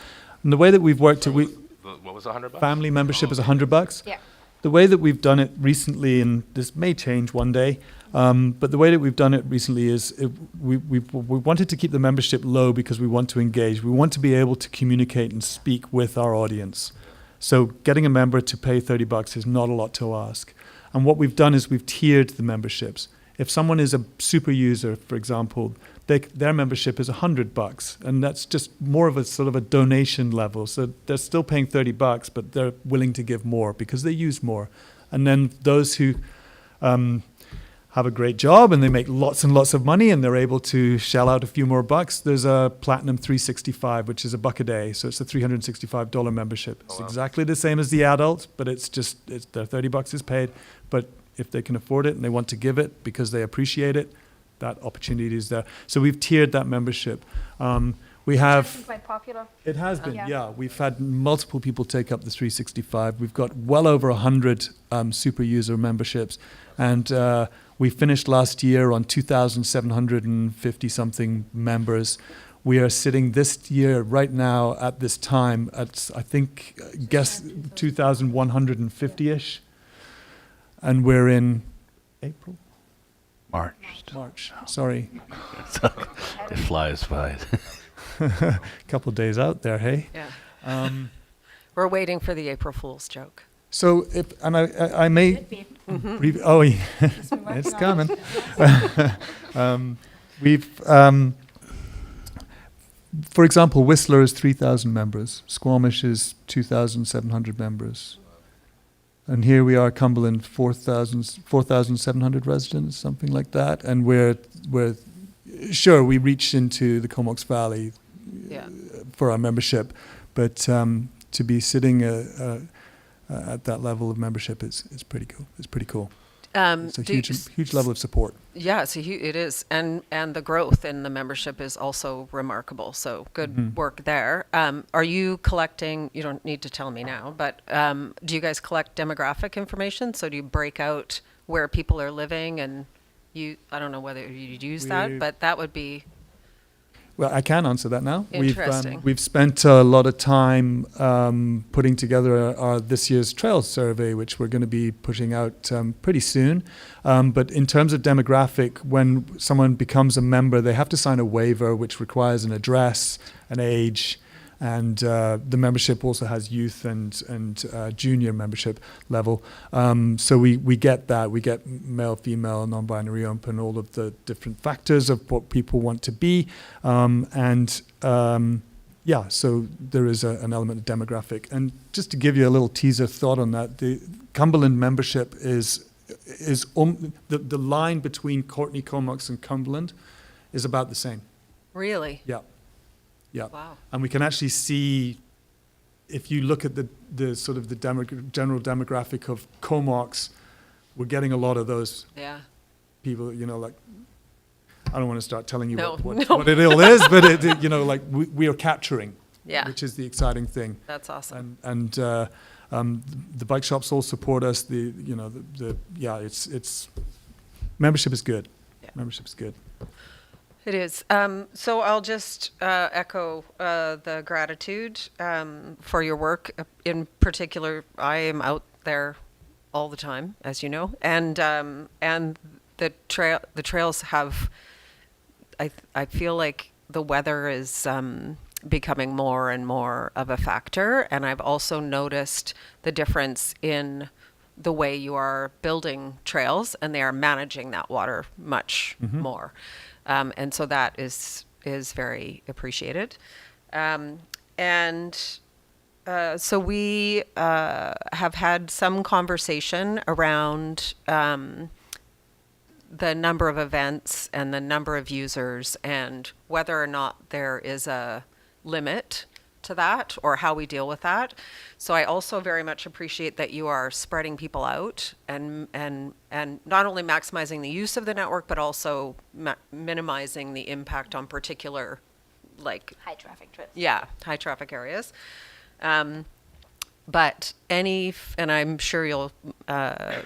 And the way that we've worked it, What was $100? family membership is $100. Yeah. The way that we've done it recently, and this may change one day, but the way that we've done it recently is we wanted to keep the membership low because we want to engage. We want to be able to communicate and speak with our audience. So getting a member to pay $30 is not a lot to ask. And what we've done is we've tiered the memberships. If someone is a super user, for example, their membership is $100, and that's just more of a sort of a donation level. So they're still paying $30, but they're willing to give more because they use more. And then those who have a great job and they make lots and lots of money and they're able to shell out a few more bucks, there's a Platinum 365, which is $1 a day. So it's a $365 membership. It's exactly the same as the adult, but their $30 is paid. But if they can afford it and they want to give it because they appreciate it, that opportunity is there. So we've tiered that membership. We have. Quite popular. It has been, Yeah. yeah. We've had multiple people take up the 365. We've got well over 100 super user memberships, and we finished last year on 2,750 something members. We are sitting this year, right now, at this time, at guess 2,150-ish, and we're in April. March. Sorry, It flies by. a couple of days out there. Hey. Yeah. We're waiting for the April Fool's joke. So, I may. Oh, yeah. It's coming. For example, Whistler is 3,000 members. Squamish is 2,700 members. And here we are, Cumberland, 4,700 residents, something like that. And we're sure, we reach into the Comox Valley Yeah. for our membership, but to be sitting at that level of membership is pretty cool. It's pretty cool. It's a huge level of support. Yeah, it is, and the growth in the membership is also remarkable. So good work there. Are you collecting? You don't need to tell me now, but do you guys collect demographic information? So do you break out where people are living, and I don't know whether you use that, but that would be. Well, I can answer that now. Interesting. We've spent a lot of time putting together our this year's Trails survey, which we're going to be pushing out pretty soon. But in terms of demographic, when someone becomes a member, they have to sign a waiver, which requires an address, an age, and the membership also has youth and junior membership level. So we get that. We get male, female, non-binary, open, all of the different factors of what people want to be. So there is an element of demographic. And just to give you a little teaser thought on that, the Cumberland membership is the line between Courtenay, Comox, and Cumberland is about the same. Really? Yeah. Yeah. Wow. And we can actually see, if you look at the sort of the general demographic of Comox, we're getting a lot of those Yeah. people, like, I don't want to start telling you No, what no. it all is, but we are capturing, Yeah. which is the exciting thing. That's awesome. And the bike shops all support us. It's membership is good. Yeah. Membership's good. It is. So I'll just echo the gratitude for your work. In particular, I am out there all the time, as you know, and the trails have. I feel like the weather is becoming more and more of a factor, and I've also noticed the difference in the way you are building trails, and they are managing that water much more. And so that is very appreciated. So we have had some conversation around the number of events and the number of users and whether or not there is a limit to that or how we deal with that. So I also very much appreciate that you are spreading people out and not only maximizing the use of the network, but also minimizing the impact on particular, like, High traffic trips. high traffic areas. But and I'm sure you'll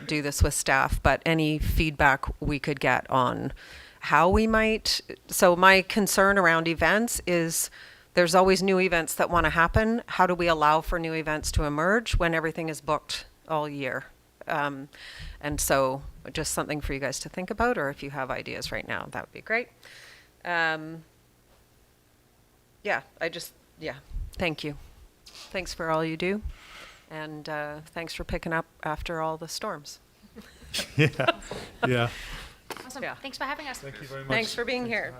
do this with staff, but any feedback we could get on how we might. So my concern around events is there's always new events that want to happen. How do we allow for new events to emerge when everything is booked all year? And so just something for you guys to think about, or if you have ideas right now, that would be great. Thank you. Thanks for all you do. And thanks for picking up after all the storms. Yeah. Awesome. Yeah. Thanks for having us. Thank you very much. Thanks for being here.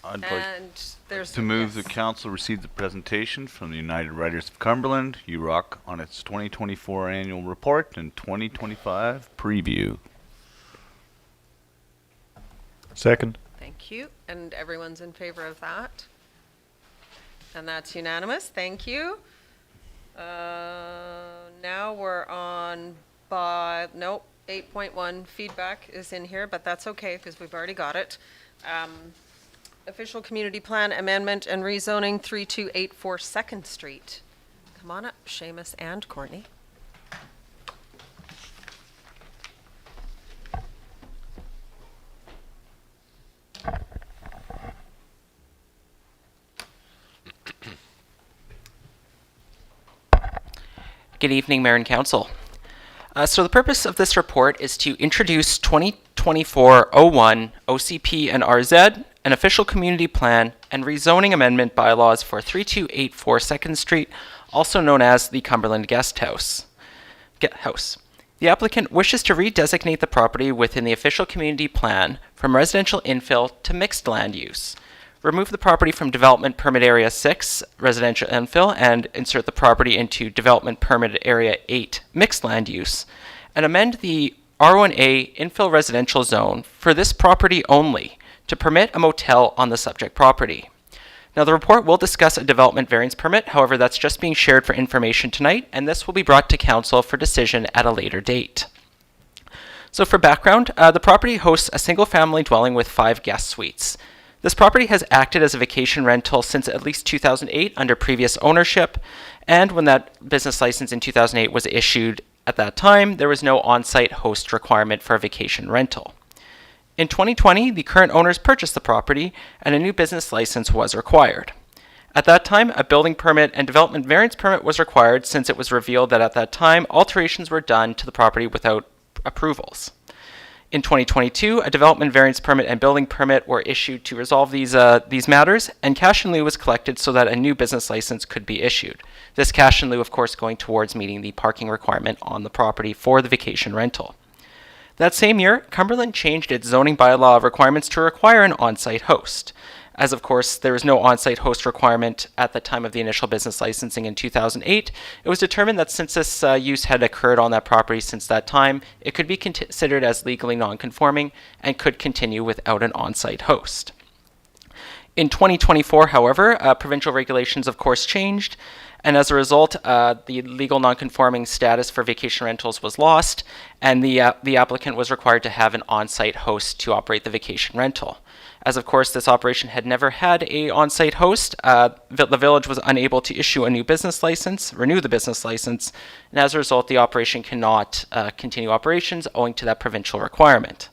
I'd like And there's to move yes. the council receive the presentation from the United Writers of Cumberland, UROC, on its 2024 annual report and 2025 preview. Second. Thank you. And everyone's in favor of that? And that's unanimous. Thank you. Now we're on 8.1 feedback is in here, but that's okay because we've already got it. Official community plan amendment and rezoning 3284 2nd Street. Come on up, Seamus and Courtney. Good evening, Mayor and Council. So the purpose of this report is to introduce 2024-01 OCP and RZ, an official community plan, and rezoning amendment bylaws for 3284 2nd Street, also known as the Cumberland Guest House. The applicant wishes to redesignate the property within the official community plan from residential infill to mixed land use. remove the property from Development Permit Area 6, Residential Infill, and insert the property into Development Permit Area 8, Mixed Land Use, and amend the R1A Infill Residential Zone for this property only to permit a motel on the subject property. Now, the report will discuss a development variance permit. However, that's just being shared for information tonight, and this will be brought to council for decision at a later date. So for background, the property hosts a single-family dwelling with 5 guest suites. This property has acted as a vacation rental since at least 2008 under previous ownership, and when that business license in 2008 was issued at that time, there was no on-site host requirement for a vacation rental. In 2020, the current owners purchased the property and a new business license was required. At that time, a building permit and development variance permit was required since it was revealed that at that time, alterations were done to the property without approvals. In 2022, a development variance permit and building permit were issued to resolve these matters, and cash in lieu was collected so that a new business license could be issued. This cash in lieu, of course, going towards meeting the parking requirement on the property for the vacation rental. That same year, Cumberland changed its zoning bylaw requirements to require an on-site host. As of course, there was no on-site host requirement at the time of the initial business licensing in 2008, it was determined that since this use had occurred on that property since that time, it could be considered as legally non-conforming and could continue without an on-site host. In 2024, however, provincial regulations of course changed, and as a result, the legal non-conforming status for vacation rentals was lost, and the applicant was required to have an on-site host to operate the vacation rental. As of course, this operation had never had a on-site host, the village was unable to issue a new business license, renew the business license, and as a result, the operation cannot continue operations owing to that provincial requirement.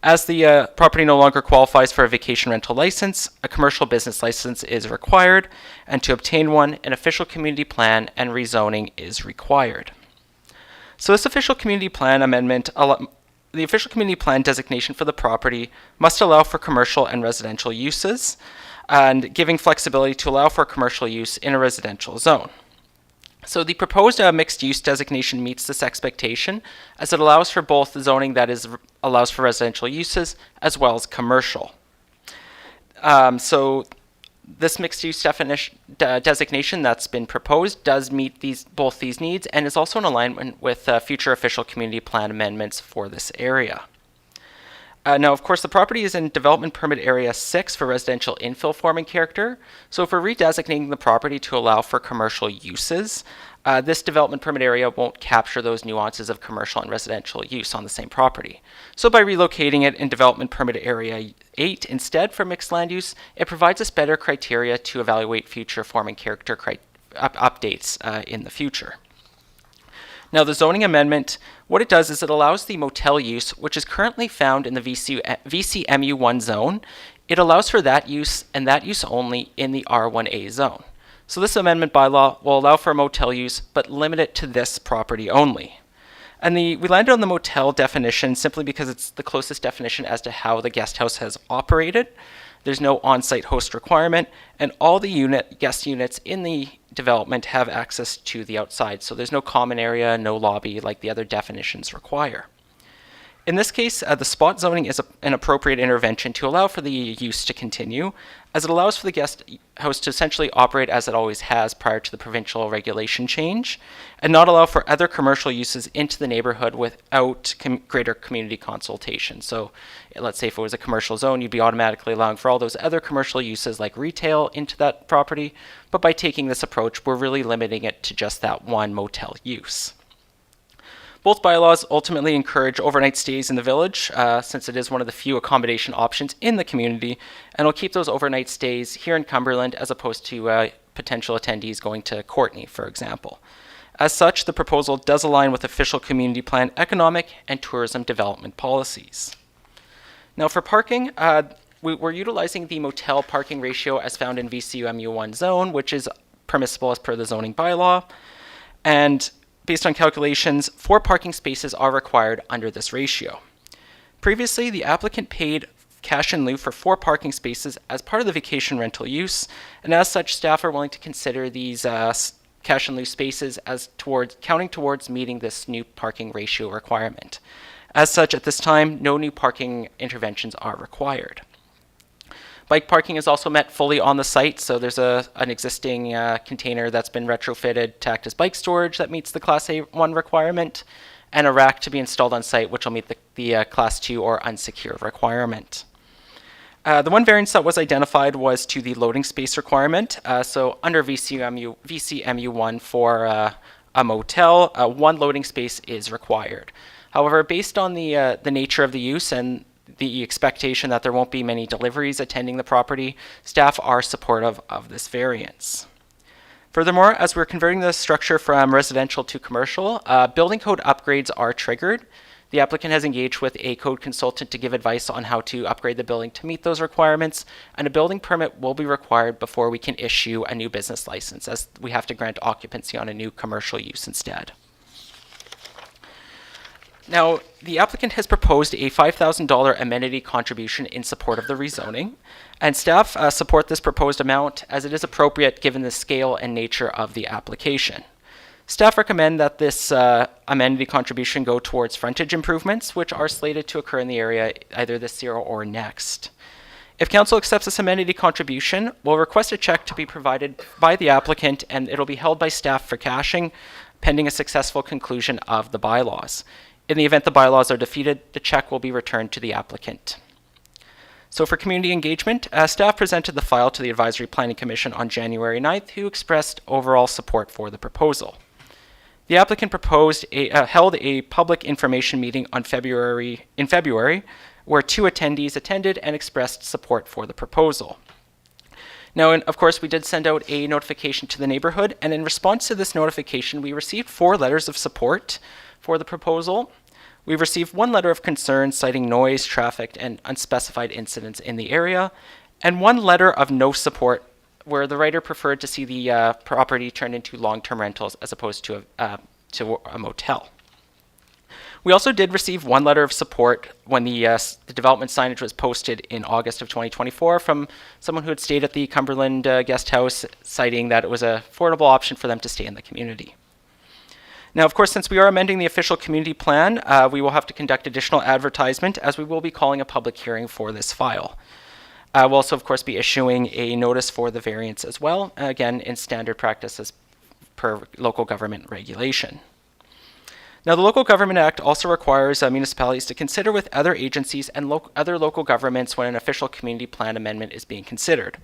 As the property no longer qualifies for a vacation rental license, a commercial business license is required, and to obtain one, an official community plan and rezoning is required. So this official community plan amendment, the official community plan designation for the property must allow for commercial and residential uses, and giving flexibility to allow for commercial use in a residential zone. So the proposed mixed-use designation meets this expectation, as it allows for both the zoning that allows for residential uses as well as commercial. So this mixed-use designation that's been proposed does meet both these needs and is also in alignment with future official community plan amendments for this area. Now, of course, the property is in Development Permit Area 6 for residential infill forming character. So if we're redesignating the property to allow for commercial uses, this development permit area won't capture those nuances of commercial and residential use on the same property. So by relocating it in Development Permit Area 8 instead for mixed land use, it provides us better criteria to evaluate future forming character updates in the future. Now, the zoning amendment, what it does is it allows the motel use, which is currently found in the VCMU1 zone, it allows for that use and that use only in the R1A zone. So this amendment bylaw will allow for motel use, but limit it to this property only. And we landed on the motel definition simply because it's the closest definition as to how the guest house has operated. There's no on-site host requirement, and all the guest units in the development have access to the outside. So there's no common area, no lobby like the other definitions require. In this case, the spot zoning is an appropriate intervention to allow for the use to continue, as it allows for the guest house to essentially operate as it always has prior to the provincial regulation change, and not allow for other commercial uses into the neighborhood without greater community consultation. So let's say if it was a commercial zone, you'd be automatically allowing for all those other commercial uses like retail into that property, but by taking this approach, we're really limiting it to just that one motel use. Both bylaws ultimately encourage overnight stays in the village, since it is one of the few accommodation options in the community, and will keep those overnight stays here in Cumberland as opposed to potential attendees going to Courtenay, for example. As such, the proposal does align with official community plan economic and tourism development policies. Now for parking, we're utilizing the motel parking ratio as found in VCUMU1 zone, which is permissible as per the zoning bylaw, and based on calculations, 4 parking spaces are required under this ratio. Previously, the applicant paid cash in lieu for 4 parking spaces as part of the vacation rental use, and as such, staff are willing to consider these cash in lieu spaces as counting towards meeting this new parking ratio requirement. As such, at this time, no new parking interventions are required. Bike parking is also met fully on the site, so there's an existing container that's been retrofitted to act as bike storage that meets the Class A1 requirement, and a rack to be installed on site, which will meet the Class 2 or unsecured requirement. The one variance that was identified was to the loading space requirement. So under VCMU1 for a motel, one loading space is required. However, based on the nature of the use and the expectation that there won't be many deliveries attending the property, staff are supportive of this variance. Furthermore, as we're converting the structure from residential to commercial, building code upgrades are triggered. The applicant has engaged with a code consultant to give advice on how to upgrade the building to meet those requirements, and a building permit will be required before we can issue a new business license, as we have to grant occupancy on a new commercial use instead. Now, the applicant has proposed a $5,000 amenity contribution in support of the rezoning, and staff support this proposed amount as it is appropriate given the scale and nature of the application. Staff recommend that this amenity contribution go towards frontage improvements, which are slated to occur in the area either this year or next. If council accepts this amenity contribution, we'll request a check to be provided by the applicant, and it'll be held by staff for cashing pending a successful conclusion of the bylaws. In the event the bylaws are defeated, the check will be returned to the applicant. So for community engagement, staff presented the file to the Advisory Planning Commission on January 9th, who expressed overall support for the proposal. The applicant held a public information meeting in February, where 2 attendees attended and expressed support for the proposal. Now, and of course, we did send out a notification to the neighborhood, and in response to this notification, we received 4 letters of support for the proposal. We've received 1 letter of concern citing noise, traffic, and unspecified incidents in the area, and 1 letter of no support where the writer preferred to see the property turned into long-term rentals as opposed to a motel. We also did receive 1 letter of support when the development signage was posted in August of 2024 from someone who had stayed at the Cumberland Guest House, citing that it was an affordable option for them to stay in the community. Now, of course, since we are amending the official community plan, we will have to conduct additional advertisement, as we will be calling a public hearing for this file. We'll also, of course, be issuing a notice for the variance as well, again, in standard practice as per local government regulation. Now, the Local Government Act also requires municipalities to consider with other agencies and other local governments when an official community plan amendment is being considered.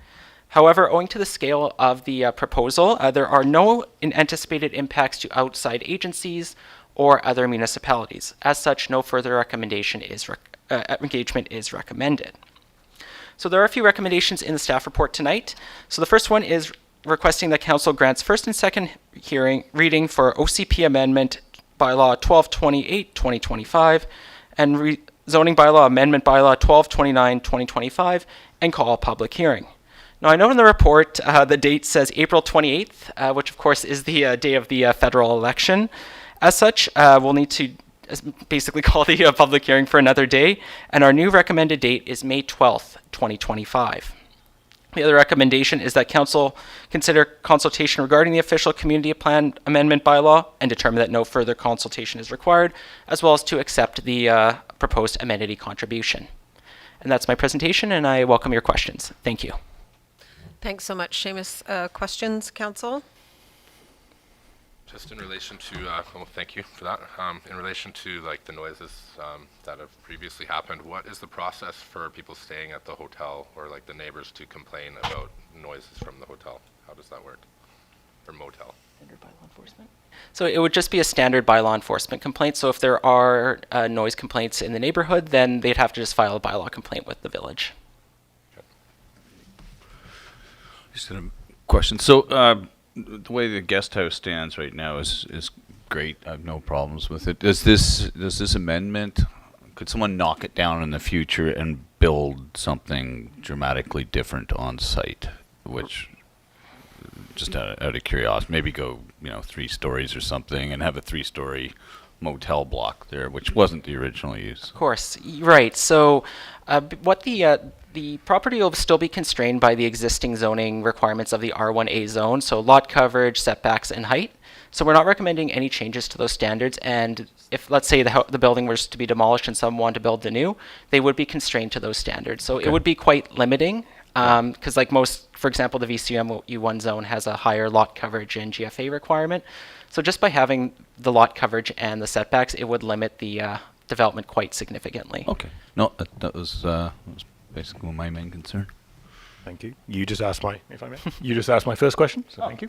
However, owing to the scale of the proposal, there are no anticipated impacts to outside agencies or other municipalities. As such, no further engagement is recommended. So there are a few recommendations in the staff report tonight. So the first one is requesting that council grants first and second reading for OCP Amendment Bylaw 1228-2025 and Zoning Bylaw Amendment Bylaw 1229-2025 and call a public hearing. Now, I know in the report the date says April 28th, which of course is the day of the federal election. As such, we'll need to basically call the public hearing for another day, and our new recommended date is May 12th, 2025. The other recommendation is that council consider consultation regarding the official community plan amendment bylaw and determine that no further consultation is required, as well as to accept the proposed amenity contribution. And that's my presentation, and I welcome your questions. Thank you. Thanks so much, Seamus. Questions, council? Just in relation to, well, thank you for that. In relation to like the noises that have previously happened, what is the process for people staying at the hotel or like the neighbors to complain about noises from the hotel? How does that work? Or motel? Standard bylaw enforcement? So it would just be a standard bylaw enforcement complaint. So if there are noise complaints in the neighborhood, then they'd have to just file a bylaw complaint with the village. Just a question. So the way the guest house stands right now is great. I have no problems with it. Does this amendment, could someone knock it down in the future and build something dramatically different on site? Which, just out of curiosity, maybe go 3 stories or something and have a 3-story motel block there, which wasn't the original use. Of course, right. So what the property will still be constrained by the existing zoning requirements of the R1A zone, so lot coverage, setbacks, and height. So we're not recommending any changes to those standards, and if, let's say, the building was to be demolished and someone wanted to build the new, they would be constrained to those standards. So it would be quite limiting Because like most, for example, the VCU-1 zone has a higher lot coverage and GFA requirement. So just by having the lot coverage and the setbacks, it would limit the development quite significantly. Okay. No, that was basically my main concern. Thank you. You just asked you just asked my first question, so thank you.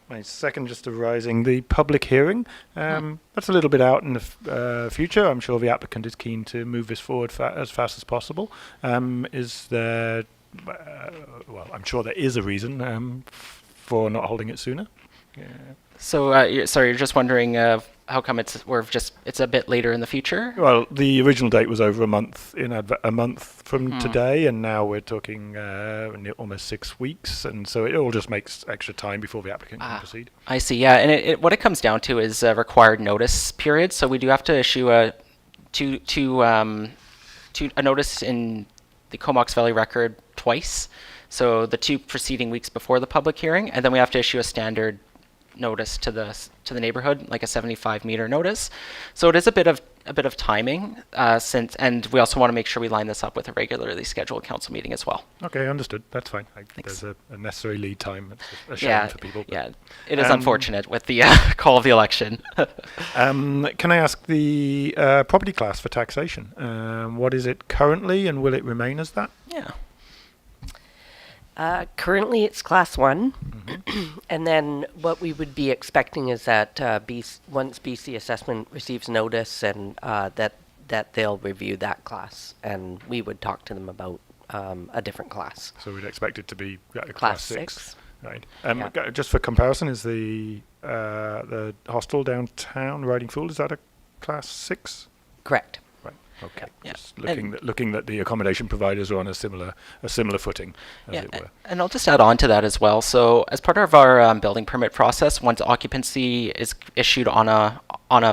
My second just arising, the public hearing. That's a little bit out in the future. I'm sure the applicant is keen to move this forward as fast as possible. Is there, well, I'm sure there is a reason for not holding it sooner. Yeah. So, sorry, you're just wondering how come it's a bit later in the future? Well, the original date was over a month from today, and now we're talking almost 6 weeks, and so it all just makes extra time before the applicant can proceed. I see. Yeah, and what it comes down to is a required notice period. So we do have to issue a notice in the Comox Valley Record twice. So the 2 preceding weeks before the public hearing, and then we have to issue a standard notice to the neighborhood, like a 75-meter notice. So it is a bit of timing, and we also want to make sure we line this up with a regularly scheduled council meeting as well. Okay, understoed. That's fine. There's a necessary lead time. It's a shame for people. Yeah, it is unfortunate with the call of the election. Can I ask the property class for taxation? What is it currently, and will it remain as that? Yeah. Currently, it's Class 1. And then what we would be expecting is that once BC Assessment receives notice and that they'll review that class, and we would talk to them about a different class. So we'd expect it to be Class 6. 6. Right. Just for comparison, is the hostel downtown Riding Fool, is that a Class 6? Correct. Right. Okay. Yeah. Just looking that the accommodation providers are on a similar footing, as it were. And I'll just add on to that as well. So as part of our building permit process, once occupancy is issued on a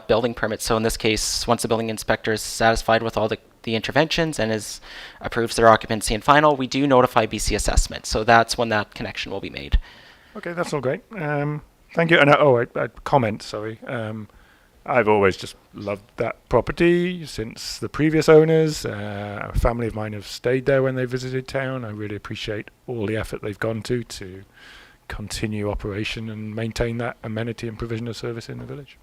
building permit, so in this case, once the building inspector is satisfied with all the interventions and approves their occupancy and final, we do notify BC Assessment. So that's when that connection will be made. Okay, that's all great. Thank you. And I comment, sorry. I've always just loved that property since the previous owners. A family of mine have stayed there when they visited town. I really appreciate all the effort they've gone to continue operation and maintain that amenity and provision of service in the village.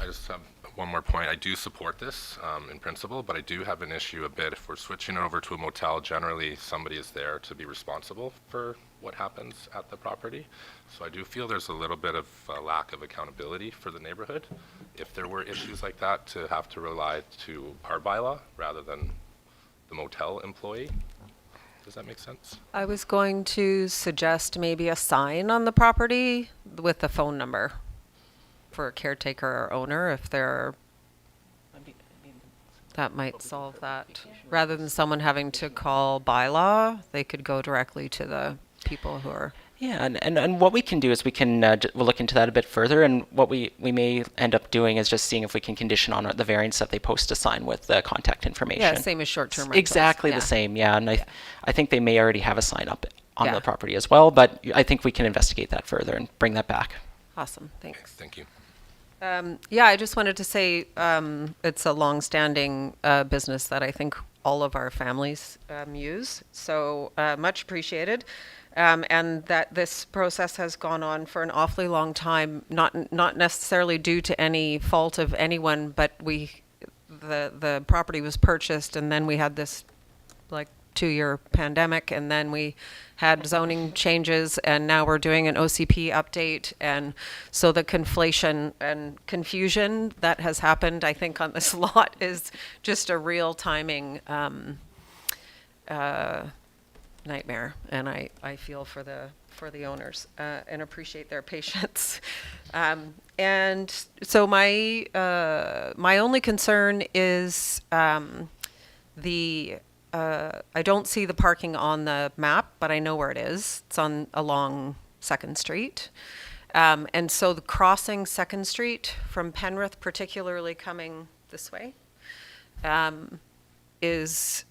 I just have one more point. I do support this in principle, but I do have an issue a bit. If we're switching over to a motel, generally somebody is there to be responsible for what happens at the property. So I do feel there's a little bit of a lack of accountability for the neighborhood if there were issues like that, to have to rely to our bylaw rather than the motel employee. Does that make sense? I was going to suggest maybe a sign on the property with a phone number for a caretaker or owner, if they're, that might solve that. Rather than someone having to call bylaw, they could go directly to the people who are. Yeah, and what we can do is we can we'll look into that a bit further, and what we may end up doing is just seeing if we can condition on the variance that they post a sign with the contact information. Yeah, same as short-term rentals. Exactly Yeah. the same, yeah. And I think they may already have a sign up on Yeah. the property as well, but I think we can investigate that further and bring that back. Awesome, thanks. Thank you. Yeah, I just wanted to say it's a long-standing business that I think all of our families use, so much appreciated. And that this process has gone on for an awfully long time, not necessarily due to any fault of anyone, but the property was purchased, and then we had this like 2-year pandemic, and then we had zoning changes, and now we're doing an OCP update, and so the conflation and confusion that has happened, I think, on this lot is just a real timing nightmare, and I feel for the owners and appreciate their patience. And so my only concern is I don't see the parking on the map, but I know where it is. It's along 2nd Street. And so the crossing 2nd Street from Penrith, particularly coming this way, is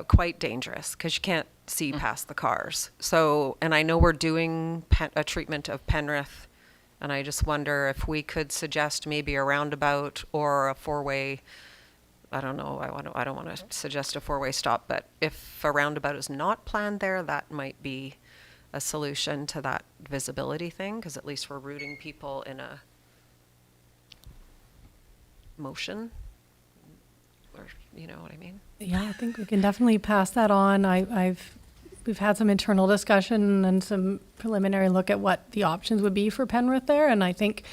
quite dangerous because you can't see past the cars. So, and I know we're doing a treatment of Penrith, and I just wonder if we could suggest maybe a roundabout or a 4-way I don't know, I don't want to suggest a four-way stop, but if a roundabout is not planned there, that might be a solution to that visibility thing, because at least we're routing people in a motion, or, you know what I mean? Yeah, I think we can definitely pass that on. We've had some internal discussion and some preliminary look at what the options would be for Penrith there, and I think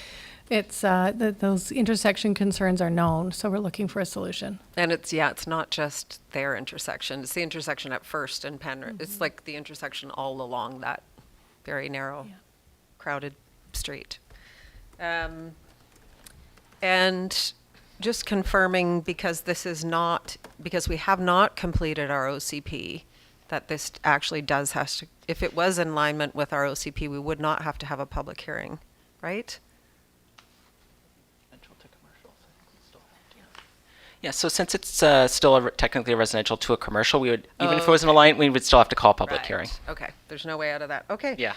it's those intersection concerns are known, so we're looking for a solution. And it's not just their intersection, it's the intersection at First and Penrith. It's like the intersection all along that very narrow, crowded street. And just confirming, because we have not completed our OCP, that this actually does have to, if it was in alignment with our OCP, we would not have to have a public hearing, right? Yeah, so since it's still technically a residential to a commercial, we would, even if it was an alignment, we would still have to call a public Right. hearing. Okay, there's no way out of that. Okay. Yeah.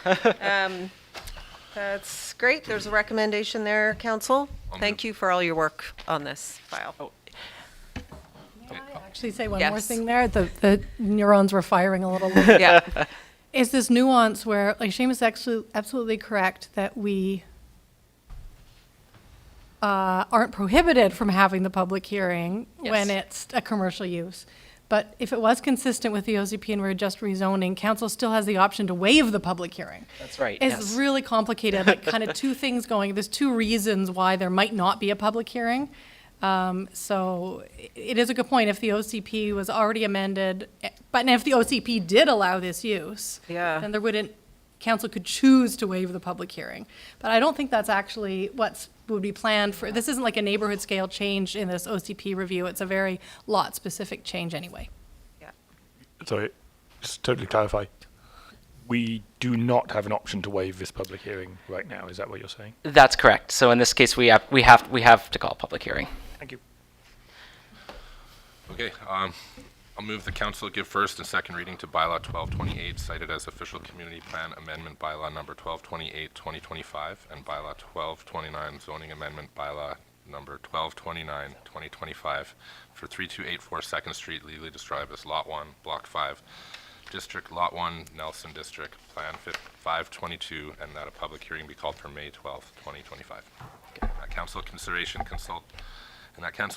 That's great. There's a recommendation there, Council. Thank you for all your work on this file. Oh. Actually, say one more Yes. thing there. The neurons were firing a little bit. Yeah. Is this nuance where, like, Seamus is absolutely correct that we aren't prohibited from having the public hearing when Yes. it's a commercial use. But if it was consistent with the OCP and we're just rezoning, council still has the option to waive the public hearing. That's right, It's yes. really complicated, like kind of two things going. There's two reasons why there might not be a public hearing. So it is a good point. If the OCP was already amended, but if the OCP did allow this use, Yeah. then council could choose to waive the public hearing. But I don't think that's actually would be planned for. This isn't like a neighborhood scale change in this OCP review. It's a very lot specific change anyway. Sorry, just totally clarify. We do not have an option to waive this public hearing right now. Is that what you're saying? That's correct. So in this case, we have to call a public hearing. Thank you. Okay, I'll move the council give first and second reading to bylaw 1228, cited as official community plan amendment bylaw number 1228, 2025, and bylaw 1229, zoning amendment bylaw number 1229, 2025, for 3284 2nd Street, legally described as Lot 1, Block 5, District Lot 1, Nelson District, Plan 522, and that a public hearing be called for May 12th, 2025. Council consideration council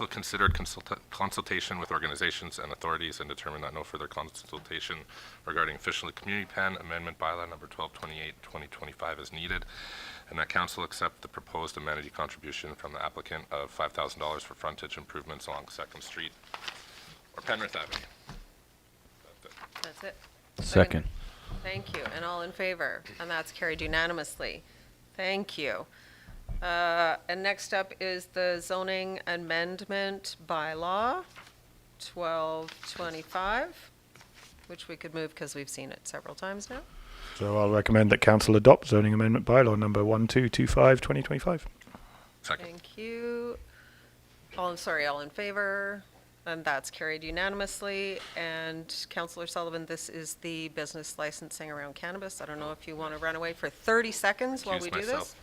considered consultation with organizations and authorities and determined that no further consultation regarding official community plan amendment bylaw number 1228, 2025 is needed, and that council accept the proposed amenity contribution from the applicant of $5,000 for frontage improvements along 2nd Street or Penrith Avenue. That's it. Second. Thank you. And all in favor? And that's carried unanimously. Thank you. And next up is the zoning amendment bylaw, 1225, which we could move because we've seen it several times now. So I'll recommend that council adopt zoning amendment bylaw number 1225, 2025. Second. Thank you. All in favor? And that's carried unanimously. And Councillor Sullivan, this is the business licensing around cannabis. I don't know if you want to run away for 30 seconds while we do this.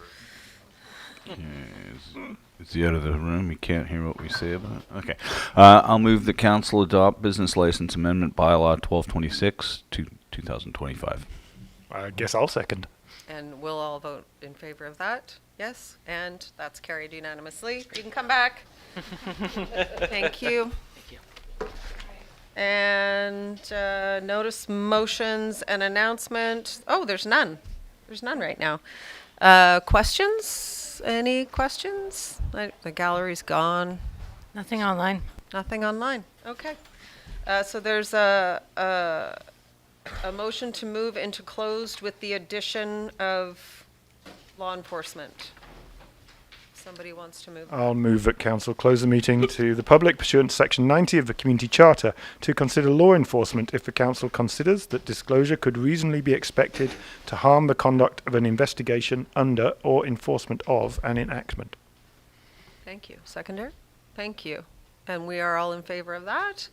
Is he out of the room? He can't hear what we say about it? Okay. I'll move the council adopt business license amendment bylaw 1226 to 2025. I guess I'll second. And we'll all vote in favor of that. Yes? And that's carried unanimously. You can come back. Thank you. And notice motions and announcement. Oh, there's none. There's none right now. Questions? Any questions? The gallery's gone. Nothing online. Nothing online. Okay. So there's a motion to move into closed with the addition of law enforcement. Somebody wants to move. I'll move that council close the meeting to the public pursuant to section 90 of the community charter to consider law enforcement if the council considers that disclosure could reasonably be expected to harm the conduct of an investigation under or enforcement of an enactment. Thank you. Seconder? Thank you. And we are all in favor of that?